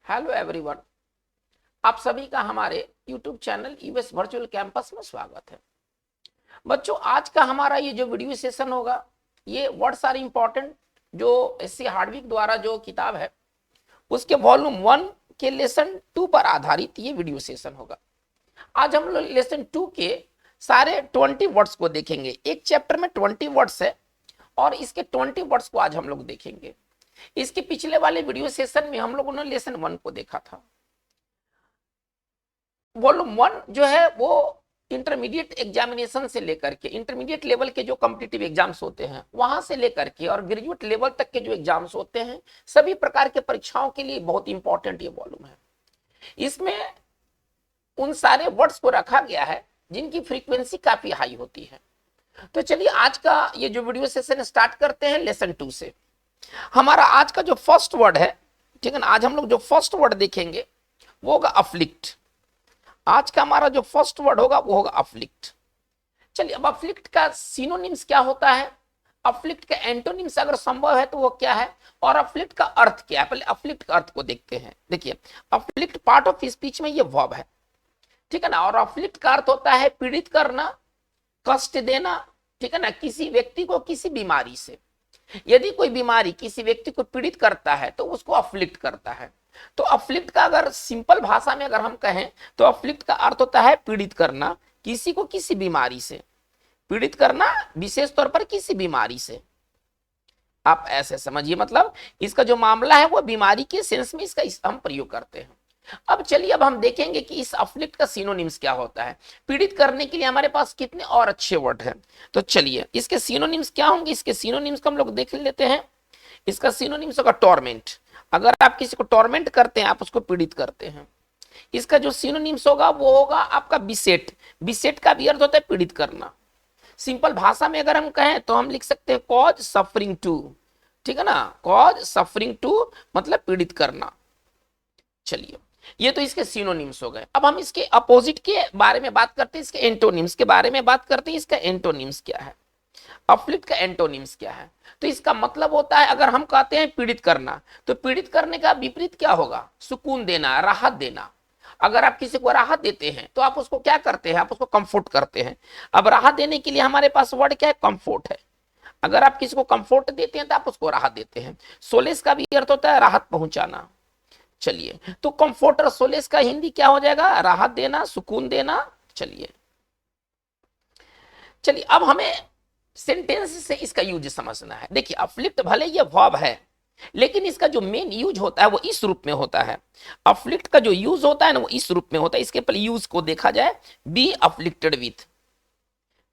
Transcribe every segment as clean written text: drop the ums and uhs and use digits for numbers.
Hello everyone, आप सभी का हमारे YouTube channel US virtual campus में स्वागत है। बच्चों, आज का हमारा ये जो वीडियो सेशन होगा, ये वर्ड्स आर इम्पोर्टेंट जो एससी हार्डविक द्वारा जो किताब है उसके वॉल्यूम 1 के लेसन 2 पर आधारित ये वीडियो सेशन होगा। आज हम लोग लेसन 2 के सारे 20 वर्ड्स को देखेंगे। एक चैप्टर में 20 वर्ड्स है और इसके 20 वर्ड्स को आज हम लोग देखेंगे। इसके पिछले वाले वीडियो सेशन में हम लोगों ने लेसन 1 को देखा था। वॉल्यूम 1 जो है वो इंटरमीडिएट एग्जामिनेशन से लेकर के इंटरमीडिएट लेवल के जो कॉम्पिटिटिव एग्जाम्स होते हैं वहां से लेकर के और ग्रेजुएट लेवल तक के जो एग्जाम्स होते हैं सभी प्रकार के परीक्षाओं के लिए बहुत इंपॉर्टेंट ये वॉल्यूम है। इसमें उन सारे वर्ड्स को रखा गया है जिनकी फ्रीक्वेंसी काफी हाई होती है। तो चलिए आज का ये जो वीडियो सेशन स्टार्ट करते हैं लेसन 2 से। हमारा आज का जो फर्स्ट वर्ड है, ठीक है ना, आज हम लोग जो फर्स्ट वर्ड देखेंगे वो होगा अफ्लिक्ट। आज का हमारा जो फर्स्ट वर्ड होगा वो होगा अफ्लिक्ट। चलिए, अब अफ्लिक्ट का सिनोनिम्स क्या होता है, अफ्लिक्ट का एंटोनिम्स अगर संभव है तो वो क्या है, और अफ्लिक्ट का अर्थ क्या है। पहले अफ्लिक्ट का अर्थ को देखते हैं। देखिए, अफ्लिक्ट पार्ट ऑफ स्पीच में ये वर्ब है, ठीक है ना, और अफ्लिक्ट का अर्थ होता है पीड़ित करना, कष्ट देना, ठीक है ना, किसी व्यक्ति को किसी बीमारी से। यदि कोई बीमारी किसी व्यक्ति को पीड़ित करता है तो उसको अफ्लिक्ट करता है। तो अफ्लिक्ट का अगर सिंपल भाषा में अगर हम कहें तो अफ्लिक्ट का अर्थ होता है पीड़ित करना किसी को किसी बीमारी से, पीड़ित करना विशेष तौर पर किसी बीमारी से। आप ऐसे समझिए, मतलब इसका जो मामला है वो बीमारी के सेंस में इसका हम प्रयोग करते हैं। अब चलिए, अब हम देखेंगे कि इस अफ्लिक्ट का सिनोनिम्स क्या होता है। पीड़ित करने के लिए हमारे पास कितने और अच्छे वर्ड हैं। तो चलिए इसके सिनोनिम्स क्या होंगे, इसके सिनोनिम्स को हम लोग देख लेते हैं। इसका सिनोनिम्स होगा टॉर्मेंट। अगर आप किसी को टॉर्मेंट करते हैं, आप उसको पीड़ित करते हैं। इसका जो सिनोनिम्स होगा वो होगा आपका बिसेट। बिसेट का भी अर्थ होता है पीड़ित करना। सिंपल भाषा में अगर हम कहें तो हम लिख सकते हैं कॉज सफरिंग टू, ठीक है ना, कॉज सफरिंग टू मतलब पीड़ित करना। चलिए, ये तो इसके सिनोनिम्स हो गए। अब हम इसके अपोजिट के बारे में बात करते हैं, इसके एंटोनिम्स के बारे में बात करते हैं। इसका एंटोनिम्स क्या है, अफ्लिक्ट का एंटोनिम्स क्या है। तो इसका मतलब होता है, अगर हम कहते हैं पीड़ित करना तो पीड़ित करने का विपरीत क्या होगा, सुकून देना, राहत देना। अगर आप किसी को राहत देते हैं तो आप उसको क्या करते हैं, आप उसको कंफर्ट करते हैं। अब राहत देने के लिए हमारे पास वर्ड क्या है, कंफर्ट है। अगर आप किसी को कंफर्ट देते हैं तो आप उसको राहत देते हैं। सोलेस का भी अर्थ होता है राहत पहुंचाना। चलिए, तो कंफर्ट और सोलेस का हिंदी क्या हो जाएगा, राहत देना, सुकून देना। चलिए चलिए, अब हमें सेंटेंस से इसका यूज समझना है। देखिए, अफ्लिक्ट भले ये वर्ब है लेकिन इसका जो मेन यूज होता है वो इस रूप में होता है। अफ्लिक्ट का जो यूज होता है ना वो इस रूप में होता है। इसके पहले यूज को देखा जाए, बी अफ्लिक्टेड विथ,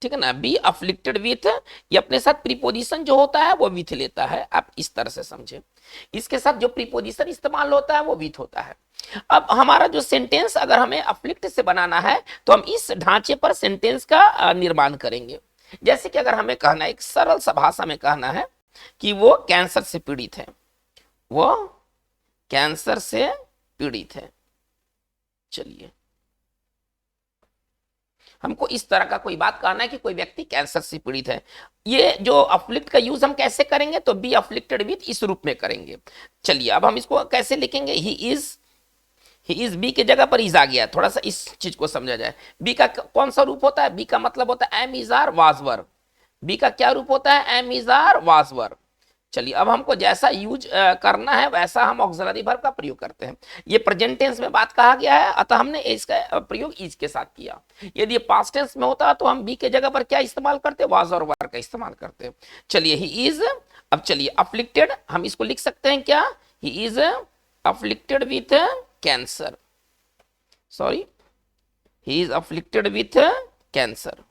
ठीक है ना, बी अफ्लिक्टेड विथ। ये अपने साथ प्रीपोजिशन जो होता है वो विथ लेता है। आप इस तरह से समझे, इसके साथ जो प्रीपोजिशन इस्तेमाल होता है वो विथ होता है। अब हमारा जो सेंटेंस अगर हमें अफ्लिक्ट से बनाना है तो हम इस ढांचे पर सेंटेंस का निर्माण करेंगे। जैसे कि अगर हमें कहना है, एक सरल सा भाषा में कहना है कि वो कैंसर से पीड़ित है, वो कैंसर से पीड़ित है। चलिए, हमको इस तरह का कोई बात कहना है कि कोई व्यक्ति कैंसर से पीड़ित है। ये जो अफ्लिक्ट का यूज हम कैसे करेंगे, तो बी अफ्लिक्टेड विथ इस रूप में करेंगे। चलिए, अब हम इसको कैसे लिखेंगे, ही इज बी के जगह पर इज आ गया। थोड़ा सा इस चीज को समझा जाए। बी का कौन सा रूप होता है, बी का मतलब होता है am is are was were. Be का क्या रूप होता है, am is are was were. चलिए, अब हमको जैसा यूज करना है वैसा हम ऑक्सिलरी वर्ब का प्रयोग करते हैं। ये प्रेजेंट टेंस में बात कहा गया है, अतः हमने इसका प्रयोग इज के साथ किया। यदि पास्ट टेंस में होता तो हम बी के जगह पर क्या इस्तेमाल करते, वाज और वर का इस्तेमाल करते। चलिए, ही इज, अब चलिए अफ्लिक्टेड हम इसको लिख सकते हैं क्या, he is afflicted with cancer, sorry, he is afflicted with cancer.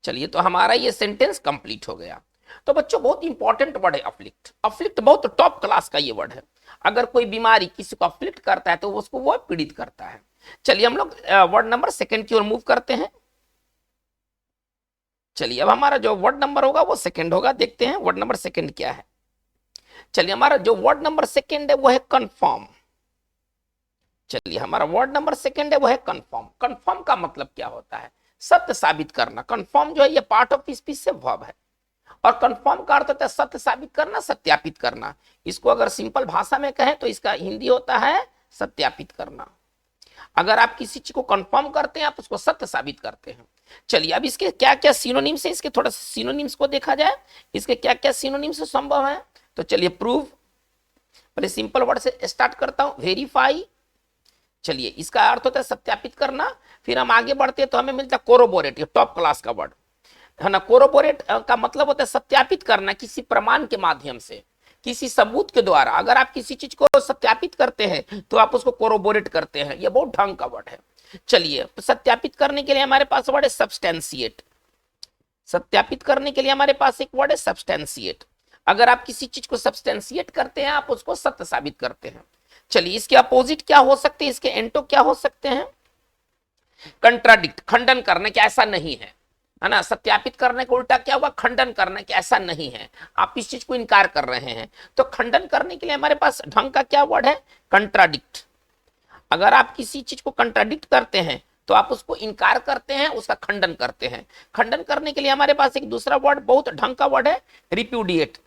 चलिए, तो हमारा ये सेंटेंस कंप्लीट हो गया। तो बच्चों, बहुत इंपॉर्टेंट वर्ड है अफ्लिक्ट। अफ्लिक्ट बहुत टॉप क्लास का ये वर्ड है। अगर कोई बीमारी किसी को अफ्लिक्ट करता है तो उसको वो पीड़ित करता है। चलिए, हम लोग वर्ड नंबर 2 की ओर मूव करते हैं। चलिए, अब हमारा जो वर्ड नंबर होगा वो 2 होगा। देखते हैं वर्ड नंबर 2 क्या है। चलिए, हमारा जो वर्ड नंबर 2 है वो है कन्फर्म। चलिए, हमारा वर्ड नंबर 2 है वो है कन्फर्म। कन्फर्म का मतलब क्या होता है, सत्य साबित करना। कन्फर्म जो है ये पार्ट ऑफ स्पीच से वर्ब है और कंफर्म का अर्थ होता है सत्य साबित करना, सत्यापित करना। इसको अगर सिंपल भाषा में कहें तो इसका हिंदी होता है सत्यापित करना। अगर आप किसी चीज को कंफर्म करते हैं, आप उसको सत्य साबित करते हैं। चलिए अब इसके क्या क्या सिनोनिम्स है, इसके थोड़ा सा सिनोनिम्स को देखा जाए, इसके क्या क्या सिनोनिम्स संभव है। तो चलिए प्रूव, पहले सिंपल वर्ड से स्टार्ट करता हूं, वेरीफाई। चलिए इसका अर्थ होता है सत्यापित करना। फिर हम आगे बढ़ते हैं तो हमें मिलता है कोरोबोरेट, ये टॉप क्लास का वर्ड है ना। कोरोबोरेट का मतलब होता है सत्यापित करना किसी प्रमाण के माध्यम से, किसी सबूत के द्वारा। अगर आप किसी चीज को सत्यापित करते हैं तो आप उसको कोरोबोरेट करते हैं, ये बहुत ढंग का वर्ड है। चलिए सत्यापित करने के लिए हमारे पास वर्ड है सब्सटेंशिएट। सत्यापित करने के लिए हमारे पास एक वर्ड है सब्सटेंशिएट। अगर आप किसी चीज को सब्सटेंशिएट करते हैं, आप उसको सत्य साबित करते हैं। चलिए इसके अपोजिट क्या हो सकते हैं, इसके एंटो क्या हो सकते हैं। कंट्राडिक्ट, खंडन करने के ऐसा नहीं है ना। सत्यापित करने का उल्टा क्या हुआ, खंडन करने के ऐसा नहीं है, आप इस चीज को इनकार कर रहे हैं। तो खंडन करने के लिए हमारे पास ढंग का क्या वर्ड है, कंट्राडिक्ट। अगर आप किसी चीज को कंट्राडिक्ट करते हैं तो आप उसको इनकार करते हैं, उसका खंडन करते हैं। खंडन करने के लिए हमारे पास एक दूसरा वर्ड बहुत ढंग का वर्ड है रिप्यूडिएट।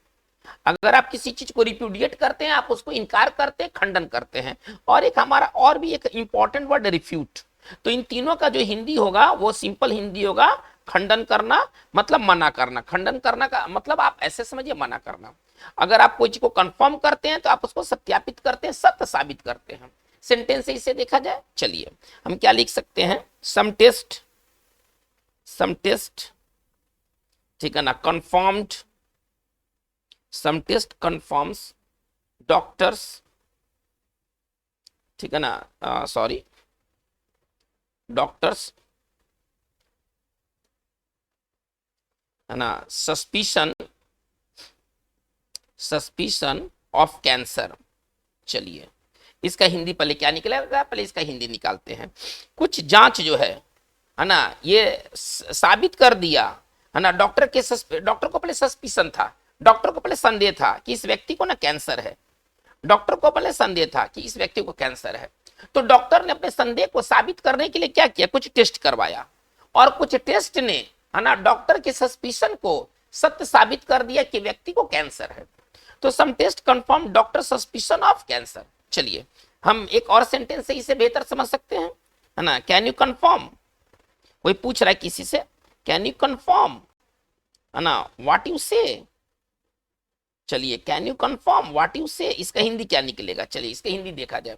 अगर आप किसी चीज को रिप्यूडिएट करते हैं, आप उसको इनकार करते हैं, खंडन करते हैं। और एक हमारा और भी एक इंपॉर्टेंट वर्ड रिफ्यूट। तो इन तीनों का जो हिंदी होगा वो सिंपल हिंदी होगा खंडन करना, मतलब मना करना। खंडन करना का मतलब आप ऐसे समझिए मना करना। अगर आप कोई चीज को कंफर्म करते हैं तो आप उसको सत्यापित करते हैं, सत्य साबित करते हैं। सेंटेंस से इसे देखा जाए, चलिए हम क्या लिख सकते हैं, सम टेस्ट, ठीक है ना, कंफर्म्ड, सम टेस्ट कंफर्म्स डॉक्टर्स, ठीक है ना, सॉरी डॉक्टर्स है ना, सस्पिशन ऑफ कैंसर। चलिए इसका हिंदी पहले क्या निकलेगा, पहले इसका हिंदी निकालते हैं। कुछ जांच जो है ना, ये साबित कर दिया है ना, डॉक्टर को पहले सस्पिशन था, डॉक्टर को पहले संदेह था कि इस व्यक्ति को ना कैंसर है। डॉक्टर को पहले संदेह था कि इस व्यक्ति को कैंसर है। तो डॉक्टर ने अपने संदेह को साबित करने के लिए क्या किया, कुछ टेस्ट करवाया, और कुछ टेस्ट ने है ना डॉक्टर के सस्पिशन को सत्य साबित कर दिया कि व्यक्ति को कैंसर है। तो some test confirm doctor suspicion of cancer. चलिए हम एक और सेंटेंस से इसे बेहतर समझ सकते हैं, है ना। कैन यू कंफर्म, कोई पूछ रहा है किसी से, कैन यू कंफर्म, है ना, व्हाट यू से। चलिए can you confirm what you से, इसका हिंदी क्या निकलेगा। चलिए इसका हिंदी देखा जाए।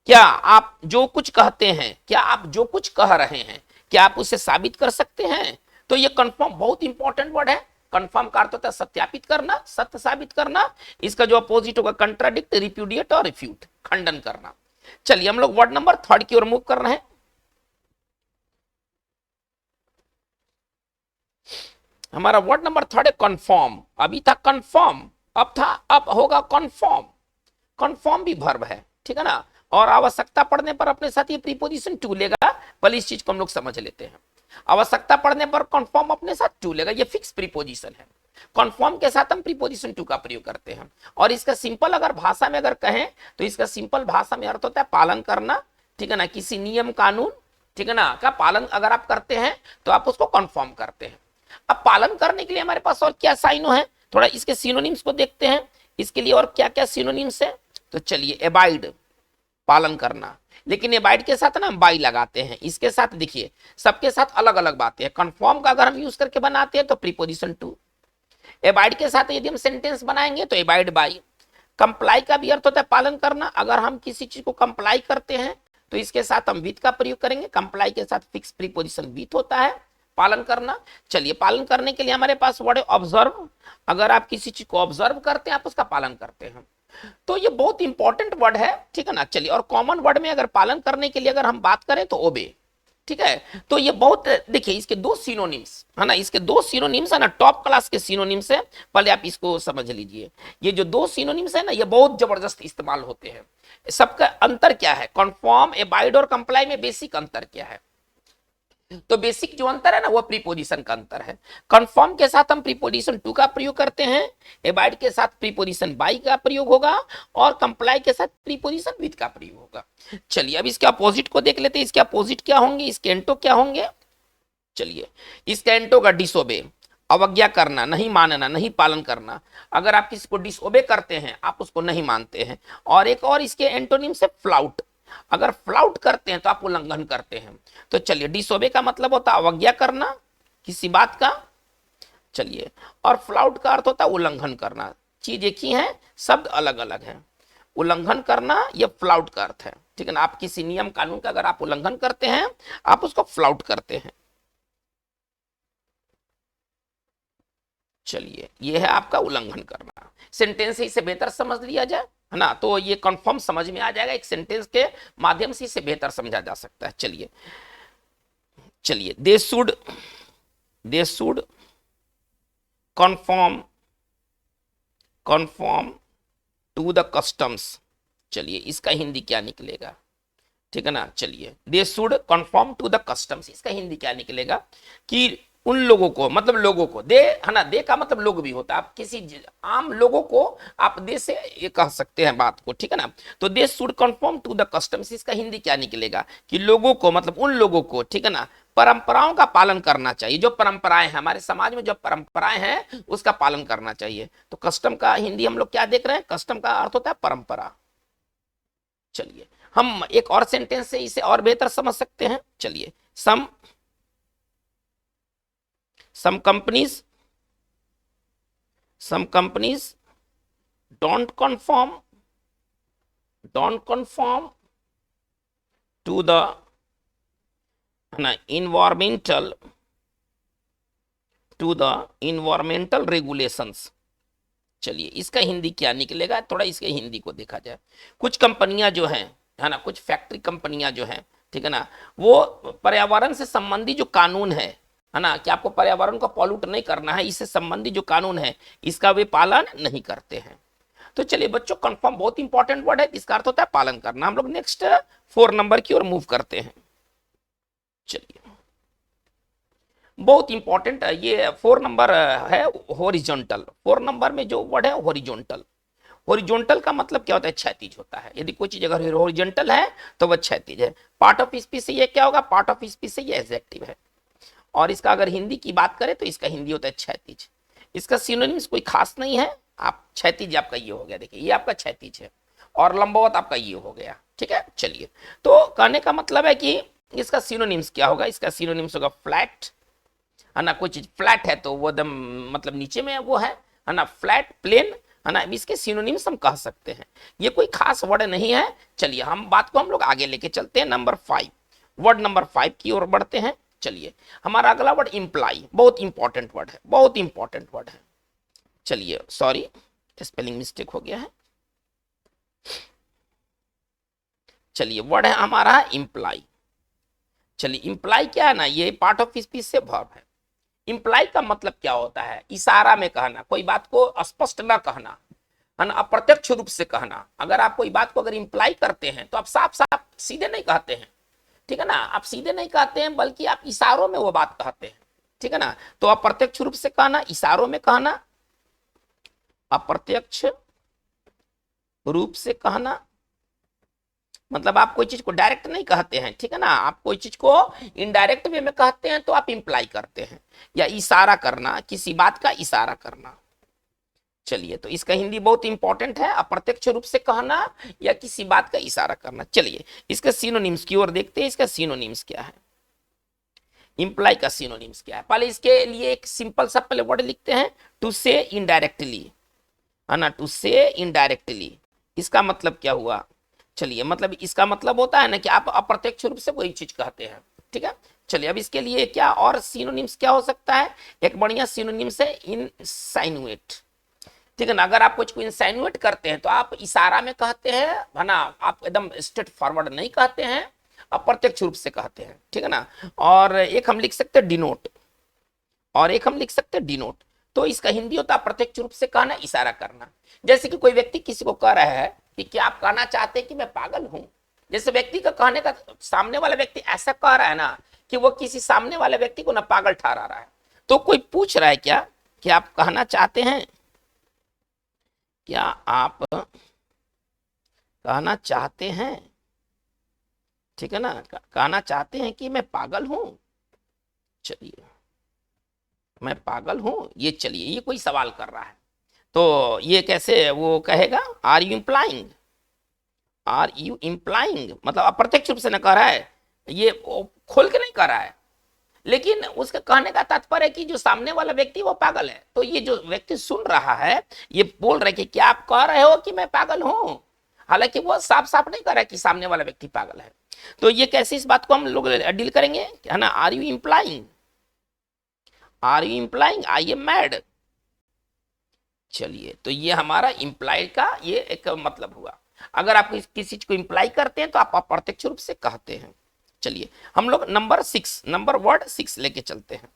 क्या आप जो कुछ कहते हैं, क्या आप जो कुछ कह रहे हैं, क्या आप उसे साबित कर सकते हैं। तो ये कंफर्म बहुत इंपॉर्टेंट वर्ड है। कंफर्म का अर्थ होता है सत्यापित करना, सत्य साबित करना। इसका जो अपोजिट होगा कंट्राडिक्ट, रिप्यूडिएट और रिफ्यूट, खंडन करना। चलिए हम लोग वर्ड नंबर 3 की ओर मूव कर रहे हैं। हमारा वर्ड नंबर 3 है कंफर्म। अभी था कंफर्म, अब होगा कंफर्म। कंफर्म भी वर्ब है, ठीक है ना, और आवश्यकता पड़ने पर अपने साथ ये प्रीपोजिशन टू लेगा। पहले इस चीज को हम लोग समझ लेते हैं। आवश्यकता पड़ने पर कंफर्म अपने साथ टू लेगा, ये फिक्स प्रीपोजिशन है। कंफर्म के साथ हम प्रीपोजिशन टू का प्रयोग करते हैं। और इसका सिंपल अगर भाषा में अगर कहें तो इसका सिंपल भाषा में अर्थ होता है पालन करना, ठीक है ना, किसी नियम कानून, ठीक है ना, का पालन अगर आप करते हैं तो आप उसको कंफर्म करते हैं। अब पालन करने के लिए हमारे पास और क्या साइनो है, थोड़ा इसके सिनोनिम्स को देखते हैं। इसके लिए और क्या क्या सिनोनिम्स है, तो चलिए एबाइड, पालन करना, लेकिन एबाइड के साथ ना हम बाई लगाते हैं। इसके साथ देखिए सबके साथ अलग अलग बातें हैं। कंफर्म का अगर हम यूज करके बनाते हैं तो प्रीपोजिशन टू, एबाइड के साथ यदि हम सेंटेंस बनाएंगे तो एबाइड बाई। कंप्लाई का भी अर्थ होता है पालन करना। अगर हम किसी चीज को कंप्लाई करते हैं तो इसके साथ हम विथ का प्रयोग करेंगे। कंप्लाई के साथ फिक्स प्रीपोजिशन विथ होता है, पालन करना। चलिए पालन करने के लिए हमारे पास वर्ड है ऑब्जर्व। अगर आप किसी चीज को ऑब्जर्व करते हैं, आप उसका पालन करते हैं। तो ये बहुत इंपॉर्टेंट वर्ड है, ठीक है ना। चलिए और कॉमन वर्ड में अगर पालन करने के लिए अगर हम बात करें तो ओबे, ठीक है। तो ये बहुत, देखिए इसके दो सिनोनिम्स है ना, इसके दो सिनोनिम्स है ना, टॉप क्लास के सिनोनिम्स है। पहले आप इसको समझ लीजिए। ये जो दो सिनोनिम्स है ना, ये बहुत जबरदस्त इस्तेमाल होते हैं। सबका अंतर क्या है, कंफर्म, एबाइड और कंप्लाई में बेसिक अंतर क्या है। तो बेसिक जो अंतर है ना वो प्रीपोजिशन का अंतर है। कंफर्म के साथ हम प्रीपोजिशन टू का प्रयोग करते हैं, एबाइड के साथ प्रीपोजिशन बाई का प्रयोग होगा, और कंप्लाई के साथ प्रीपोजिशन विद का प्रयोग होगा। चलिए अब इसके अपोजिट को देख लेते हैं। इसके अपोजिट क्या होंगे, इसके एंटो क्या होंगे। चलिए इसके एंटो का डिसोबे, अवज्ञा करना, नहीं मानना, नहीं पालन करना। अगर आप किसी को डिसओबे करते हैं, आप उसको नहीं मानते हैं। और एक और इसके एंटोनिम से फ्लाउट, अगर फ्लाउट करते हैं तो आप उल्लंघन करते हैं। तो चलिए, डिसओबे का मतलब होता है अवज्ञा करना किसी बात का, चलिए, और फ्लाउट का अर्थ होता है उल्लंघन करना। चीज एक ही है, शब्द अलग अलग है। उल्लंघन करना यह फ्लाउट का अर्थ है, ठीक है ना। आप किसी नियम कानून का अगर आप उल्लंघन करते हैं, आप उसको फ्लाउट करते हैं। चलिए, यह है आपका उल्लंघन करना। सेंटेंस से इसे बेहतर समझ लिया जाए, है ना, तो ये कंफर्म समझ में आ जाएगा। एक सेंटेंस के माध्यम से इसे बेहतर समझा जा सकता है। चलिए चलिए, they should conform conform to the customs। चलिए, इसका हिंदी क्या निकलेगा, ठीक है ना। चलिए, they should conform to the customs, इसका हिंदी क्या निकलेगा कि उन लोगों को, मतलब लोगों को, दे, है ना, दे का मतलब लोग भी होता है। आप किसी आम लोगों को आप दे से ये कह सकते हैं बात को, ठीक है ना। तो they should confirm to the customs, इसका हिंदी क्या निकलेगा कि लोगों को, मतलब उन लोगों को, ठीक है ना, परंपराओं का पालन करना चाहिए। जो परंपराएं हैं हमारे समाज में, जो परंपराएं हैं उसका पालन करना चाहिए। तो कस्टम का हिंदी हम लोग क्या देख रहे हैं, कस्टम का अर्थ होता है परंपरा। चलिए, हम एक और सेंटेंस से इसे और बेहतर समझ सकते हैं। चलिए, some companies don't conform to the environmental regulations। चलिए, इसका हिंदी क्या निकलेगा, थोड़ा इसके हिंदी को देखा जाए। कुछ कंपनियां जो हैं, है ना, कुछ फैक्ट्री कंपनियां जो हैं, ठीक है ना, वो पर्यावरण से संबंधी जो कानून है ना, कि आपको पर्यावरण को पॉल्यूट नहीं करना है, इससे संबंधी जो कानून है इसका वे पालन नहीं करते हैं। तो चलिए बच्चों, कंफर्म बहुत इंपॉर्टेंट वर्ड है, इसका अर्थ होता है पालन करना। हम लोग नेक्स्ट 4 नंबर की ओर मूव करते हैं। चलिए, बहुत इंपॉर्टेंट ये 4 नंबर है, हॉरिजॉन्टल। 4 नंबर में जो वर्ड है हॉरिजॉन्टल। हॉरिजॉन्टल का मतलब क्या होता है, क्षैतिज होता है। यदि कोई चीज अगर हॉरिजॉन्टल है तो वह क्षैतिज है। पार्ट ऑफ स्पीच से ये क्या होगा, पार्ट ऑफ स्पीच से ये एडजेक्टिव है। और इसका अगर हिंदी की बात करें तो इसका हिंदी होता है क्षैतिज। इसका सिनोनिम्स कोई खास नहीं है। आप क्षैतिज आपका ये हो गया, देखिए ये आपका क्षैतिज है, और लंबवत आपका ये हो गया, ठीक है। चलिए, तो कहने का मतलब है कि इसका सिनोनिम्स क्या होगा, इसका सिनोनिम्स होगा फ्लैट, है ना। कोई चीज फ्लैट है तो वो एकदम मतलब नीचे में वो है ना, फ्लैट, प्लेन, है ना। इसके सिनोनिम्स हम कह सकते हैं। ये कोई खास वर्ड नहीं है। चलिए, हम बात को हम लोग आगे लेके चलते हैं। नंबर 5, वर्ड नंबर 5 की ओर बढ़ते हैं। चलिए, हमारा अगला वर्ड इंप्लाई, बहुत इंपॉर्टेंट वर्ड है, बहुत इंपॉर्टेंट वर्ड है। चलिए, सॉरी स्पेलिंग मिस्टेक हो गया है। चलिए, वर्ड है हमारा इंप्लाई। चलिए, इंप्लाई क्या है ना, ये पार्ट ऑफ स्पीच से वर्ब है। इंप्लाई का मतलब क्या होता है, इशारा में कहना, कोई बात को स्पष्ट ना कहना, है ना, अप्रत्यक्ष रूप से कहना। अगर आप कोई बात को अगर इंप्लाई करते हैं तो आप साफ साफ सीधे नहीं कहते हैं, ठीक है ना। आप सीधे नहीं कहते हैं, बल्कि आप इशारों में वो बात कहते हैं, ठीक है ना। तो अप्रत्यक्ष रूप से कहना, इशारों में कहना, अप्रत्यक्ष रूप से कहना, मतलब आप कोई चीज को डायरेक्ट नहीं कहते हैं, ठीक है ना। आप कोई चीज को इनडायरेक्ट वे में कहते हैं तो आप इंप्लाई करते हैं, या इशारा करना, किसी बात का इशारा करना। चलिए, तो इसका हिंदी बहुत इंपॉर्टेंट है, अप्रत्यक्ष रूप से कहना या किसी बात का इशारा करना। चलिए, इसके सिनोनिम्स की ओर देखते हैं। इसका सिनोनिम्स क्या है, इंप्लाई का सिनोनिम्स क्या है। पहले इसके लिए एक सिंपल सा पहले वर्ड लिखते हैं, टू से इनडायरेक्टली, है ना, टू से इनडायरेक्टली। इसका मतलब क्या हुआ, चलिए, मतलब इसका मतलब होता है ना कि आप अप्रत्यक्ष रूप से कोई चीज कहते हैं, ठीक है। चलिए, अब इसके लिए क्या और सिनोनिम्स क्या हो सकता है, एक बढ़िया सिनोनिम्स है इनसाइनुएट, ठीक है ना। अगर आप कुछ को इंसाइनुएट करते हैं तो आप इशारा में कहते हैं, है ना, आप एकदम स्ट्रेट फॉरवर्ड नहीं कहते हैं, अप्रत्यक्ष रूप से कहते हैं, ठीक है ना। और एक हम लिख सकते हैं डिनोट, और एक हम लिख सकते हैं डिनोट। तो इसका हिंदी होता है प्रत्यक्ष रूप से कहना, इशारा करना। जैसे कि कोई व्यक्ति किसी को कह रहा है कि क्या आप कहना चाहते हैं कि मैं पागल हूं। जैसे व्यक्ति का कहने का, सामने वाला व्यक्ति ऐसा कह रहा है ना कि वो किसी सामने वाले व्यक्ति को ना पागल ठहरा रहा है। तो कोई पूछ रहा है क्या कि आप कहना चाहते हैं, क्या आप कहना चाहते हैं, ठीक है ना, कहना चाहते हैं कि मैं पागल हूं। चलिए, मैं पागल हूं, ये चलिए ये कोई सवाल कर रहा है, तो ये कैसे वो कहेगा, are you implying, are you implying मतलब अप्रत्यक्ष रूप से न कह रहा है, ये खोल के नहीं कह रहा है, लेकिन उसका कहने का तात्पर्य है कि जो सामने वाला व्यक्ति वो पागल है। तो ये जो व्यक्ति सुन रहा है ये बोल रहा है कि क्या आप कह रहे हो कि मैं पागल हूं, हालांकि वो साफ साफ नहीं कह रहा है कि सामने वाला व्यक्ति पागल है। तो ये कैसे इस बात को हम लोग डील करेंगे, है ना, are you implying, are you implying I am mad. चलिए तो ये हमारा इम्प्लाई का ये एक मतलब हुआ। अगर आप किसी चीज को इम्प्लाई करते हैं तो आप अप्रत्यक्ष रूप से कहते हैं। चलिए हम लोग नंबर 6, नंबर वर्ड 6 लेके चलते हैं।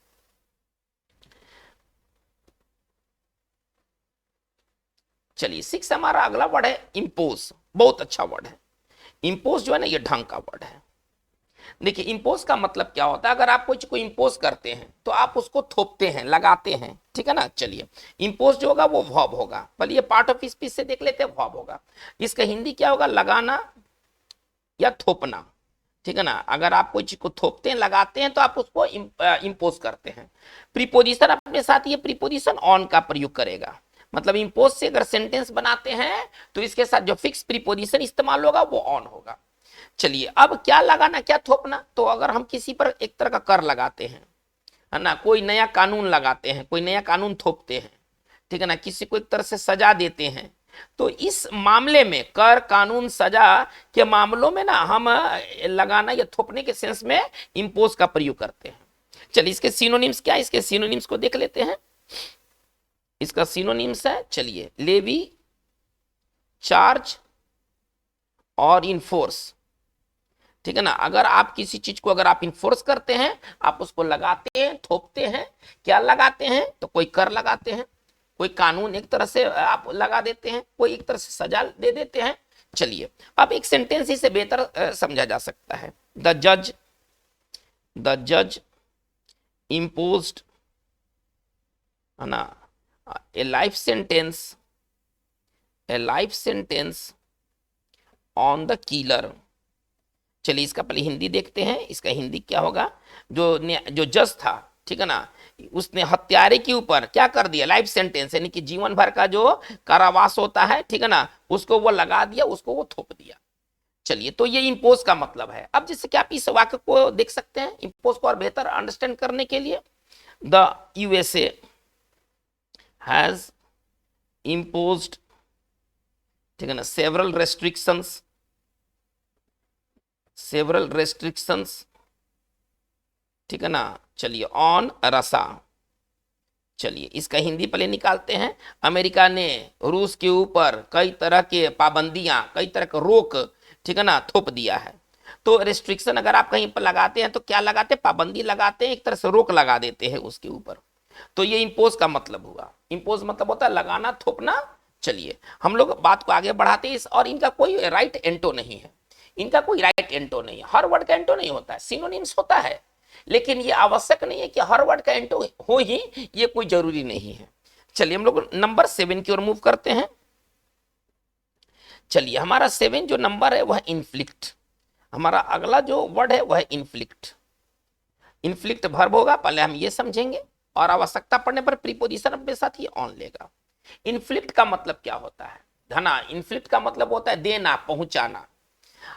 चलिए 6 हमारा अगला वर्ड है इम्पोज। बहुत अच्छा वर्ड है इम्पोज, जो है ना ये ढंग का वर्ड है। देखिए इम्पोज का मतलब क्या होता है, अगर आप कुछ को इम्पोज करते हैं तो आप उसको थोपते हैं, लगाते हैं, ठीक है ना। चलिए इम्पोज जो होगा वो वर्ब होगा, पहले ये पार्ट ऑफ स्पीच से देख लेते हैं, वर्ब होगा। इसका हिंदी क्या होगा, लगाना या थोपना, ठीक है ना। अगर आप कोई चीज को थोपते हैं, लगाते हैं तो आप उसको इम्पोज करते हैं। प्रीपोजिशन अपने साथ ये प्रीपोजिशन ऑन का प्रयोग करेगा, मतलब इम्पोज से अगर सेंटेंस बनाते हैं तो इसके साथ जो फिक्स प्रीपोजिशन इस्तेमाल होगा वो ऑन होगा। चलिए अब क्या लगाना क्या थोपना, तो अगर हम किसी पर एक तरह का कर लगाते हैं, है ना, कोई नया कानून लगाते हैं, कोई नया कानून थोपते हैं, ठीक है ना, किसी को एक तरह से सजा देते हैं, तो इस मामले में कर कानून सजा के मामलों में ना हम लगाना या थोपने के सेंस में इंपोज का प्रयोग करते हैं। चलिए इसके सिनोनिम्स क्या है, इसके सिनोनिम्स को देख लेते हैं। इसका सिनोनिम्स है, चलिए, लेवी, चार्ज और इन्फोर्स, ठीक है ना। अगर आप किसी चीज को अगर आप इन्फोर्स करते हैं, आप उसको लगाते हैं, थोपते हैं, क्या लगाते हैं, तो कोई कर लगाते हैं, कोई कानून एक तरह से आप लगा देते हैं, कोई एक तरह से सजा दे देते हैं। चलिए अब एक सेंटेंस से बेहतर समझा जा सकता है। द जज इम्पोज्ड, है ना, ए life sentence on the killer. चलिए इसका पहले हिंदी देखते हैं, इसका हिंदी क्या होगा। जो जज था, ठीक है ना, उसने हत्यारे के ऊपर क्या कर दिया, लाइफ सेंटेंस यानी कि जीवन भर का जो कारावास होता है, ठीक है ना, उसको वो लगा दिया, उसको वो थोप दिया। चलिए तो ये इंपोज का मतलब है। अब जैसे कि आप इस वाक्य को देख सकते हैं इंपोज को और बेहतर अंडरस्टैंड करने के लिए, द यूएसए हैज imposed, ठीक है ना, several restrictions, ठीक है ना। चलिए ऑन रसा, चलिए इसका हिंदी पहले निकालते हैं। अमेरिका ने रूस के ऊपर कई तरह के पाबंदियां, कई तरह का रोक, ठीक है ना, थोप दिया है। तो रेस्ट्रिक्शन अगर आप कहीं पर लगाते हैं तो क्या लगाते हैं, पाबंदी लगाते हैं, एक तरह से रोक लगा देते हैं उसके ऊपर। तो ये इंपोज का मतलब हुआ। इंपोज मतलब होता है लगाना, थोपना। चलिए हम लोग बात को आगे बढ़ाते हैं। और इनका कोई राइट एंटो नहीं है, इनका कोई राइट एंटो नहीं है, हर वर्ड का एंटो नहीं होता है, सिनोनिम्स होता है, लेकिन ये आवश्यक नहीं है कि हर वर्ड का एंटो हो ही, ये कोई जरूरी नहीं है। चलिए हम लोग नंबर 7 की ओर मूव करते हैं। चलिए हमारा 7 जो नंबर है वह इन्फ्लिक्ट। हमारा अगला जो वर्ड है वह इन्फ्लिक्ट। इन्फ्लिक्ट वर्ब होगा, पहले हम ये समझेंगे और आवश्यकता पड़ने पर प्रीपोजिशन अपने साथ ही ऑन लेगा। इन्फ्लिक्ट का मतलब क्या होता है, धना, इन्फ्लिक्ट का मतलब होता है देना, पहुंचाना।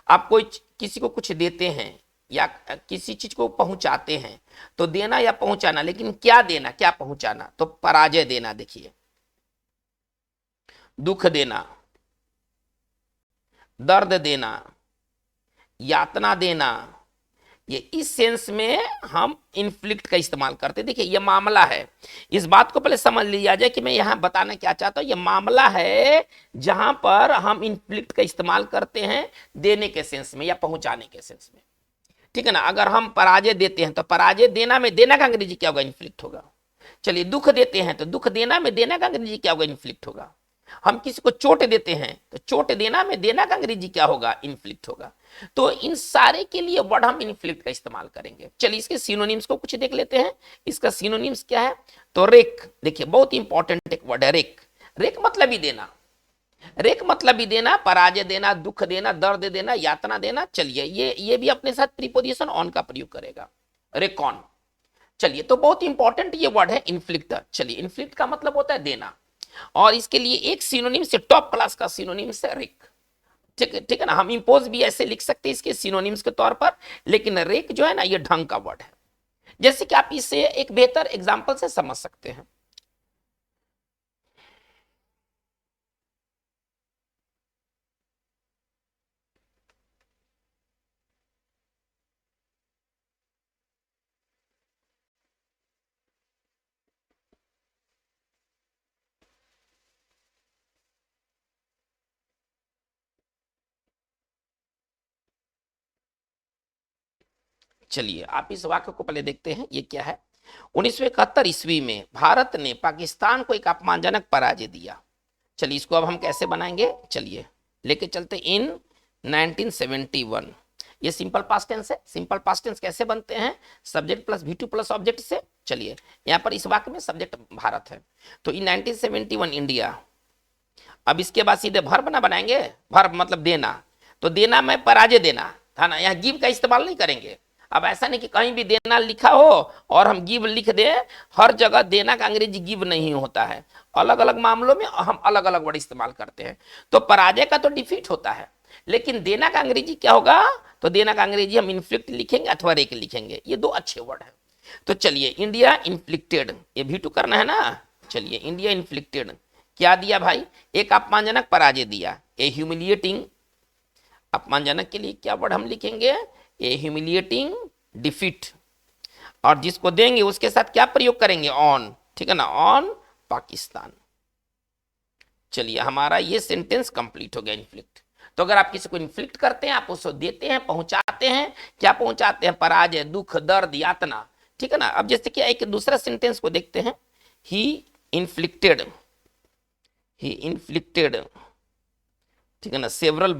आप कोई किसी को कुछ देते हैं या किसी चीज को पहुंचाते हैं, तो देना या पहुंचाना, लेकिन क्या देना क्या पहुंचाना, तो पराजय देना, देखिए, दुख देना, दर्द देना, यातना देना, ये इस सेंस में हम इन्फ्लिक्ट का इस्तेमाल करते हैं। देखिए ये मामला है, इस बात को पहले समझ लिया जाए कि मैं यहां बताना क्या चाहता हूं। ये मामला है जहां पर हम इन्फ्लिक्ट का इस्तेमाल करते हैं देने के सेंस में या पहुंचाने के सेंस में, ठीक है ना। अगर हम पराजय देते हैं तो पराजय देना में देना का अंग्रेजी क्या होगा, इन्फ्लिक्ट होगा। चलिए दुख देते हैं तो दुख देना में देना का अंग्रेजी क्या होगा, इन्फ्लिक्ट होगा। हम किसी को चोट देते हैं तो चोट देना में देना का अंग्रेजी क्या होगा, इन्फ्लिक्ट होगा। तो इन सारे के लिए वर्ड हम इन्फ्लिक्ट का इस्तेमाल करेंगे। चलिए इसके सिनोनिम्स को कुछ देख लेते हैं। इसका सिनोनिम्स क्या है, तो रेक, देखिए बहुत इंपॉर्टेंट एक वर्ड है रेक। रेक मतलब ही देना, रेक मतलब ही देना, पराजय देना, दुख देना, दर्द देना, यातना देना। चलिए ये भी अपने साथ प्रीपोजिशन ऑन का प्रयोग करेगा, रेकॉन। चलिए, तो बहुत इंपॉर्टेंट ये वर्ड है इन्फ्लिक्ट। चलिए, इन्फ्लिक्ट का मतलब होता है देना, और इसके लिए एक सिनोनिम से, टॉप क्लास का सिनोनिम से रेक। ठीक है ना, हम इंपोज भी ऐसे लिख सकते हैं इसके सिनोनिम्स के तौर पर, लेकिन रेक जो है ना, ये ढंग का वर्ड है। जैसे कि आप इसे एक बेहतर एग्जांपल से समझ सकते हैं। चलिए, आप इस वाक्य को पहले देखते हैं, ये क्या है। 1971 ईस्वी में भारत ने पाकिस्तान को एक अपमानजनक पराजय दिया। चलिए, इसको अब हम कैसे बनाएंगे, चलिए लेके चलते इन 1971। ये सिंपल पास्ट टेंस है। सिंपल पास्ट टेंस कैसे बनते हैं, subject plus V2 plus object से। चलिए, यहाँ पर इस वाक्य में सब्जेक्ट भारत है, तो इन 1971 इंडिया। अब इसके बाद सीधे वर्ब ना बनाएंगे, वर्ब मतलब देना, तो देना में पराजय देना था ना, यहाँ गिव का इस्तेमाल नहीं करेंगे। अब ऐसा नहीं कि कहीं भी देना लिखा हो और हम गिव लिख दें, हर जगह देना का अंग्रेजी गिव नहीं होता है, अलग अलग मामलों में हम अलग अलग वर्ड इस्तेमाल करते हैं। तो पराजय का तो डिफीट होता है, लेकिन देना का अंग्रेजी क्या होगा, तो देना का अंग्रेजी हम इन्फ्लिक्ट लिखेंगे अथवा रेक लिखेंगे, ये दो अच्छे वर्ड है। तो चलिए, इंडिया इन्फ्लिक्टेड, ये V2 करना है ना। चलिए, इंडिया इन्फ्लिक्टेड क्या दिया भाई, एक अपमानजनक पराजय दिया, ए ह्यूमिलिएटिंग। अपमानजनक के लिए क्या वर्ड हम लिखेंगे, ए ह्यूमिलिएटिंग डिफीट, और जिसको देंगे उसके साथ क्या प्रयोग करेंगे, ऑन, ठीक है ना, ऑन पाकिस्तान। चलिए, हमारा ये सेंटेंस कंप्लीट हो गया, इन्फ्लिक्ट। तो अगर आप किसी को इन्फ्लिक्ट करते हैं, आप उसको देते हैं, पहुंचाते हैं, क्या पहुंचाते हैं, पराजय, दुख, दर्द, यातना, ठीक है ना। अब जैसे कि एक दूसरा सेंटेंस को देखते हैं, ही इन्फ्लिक्टेड, ठीक है ना, several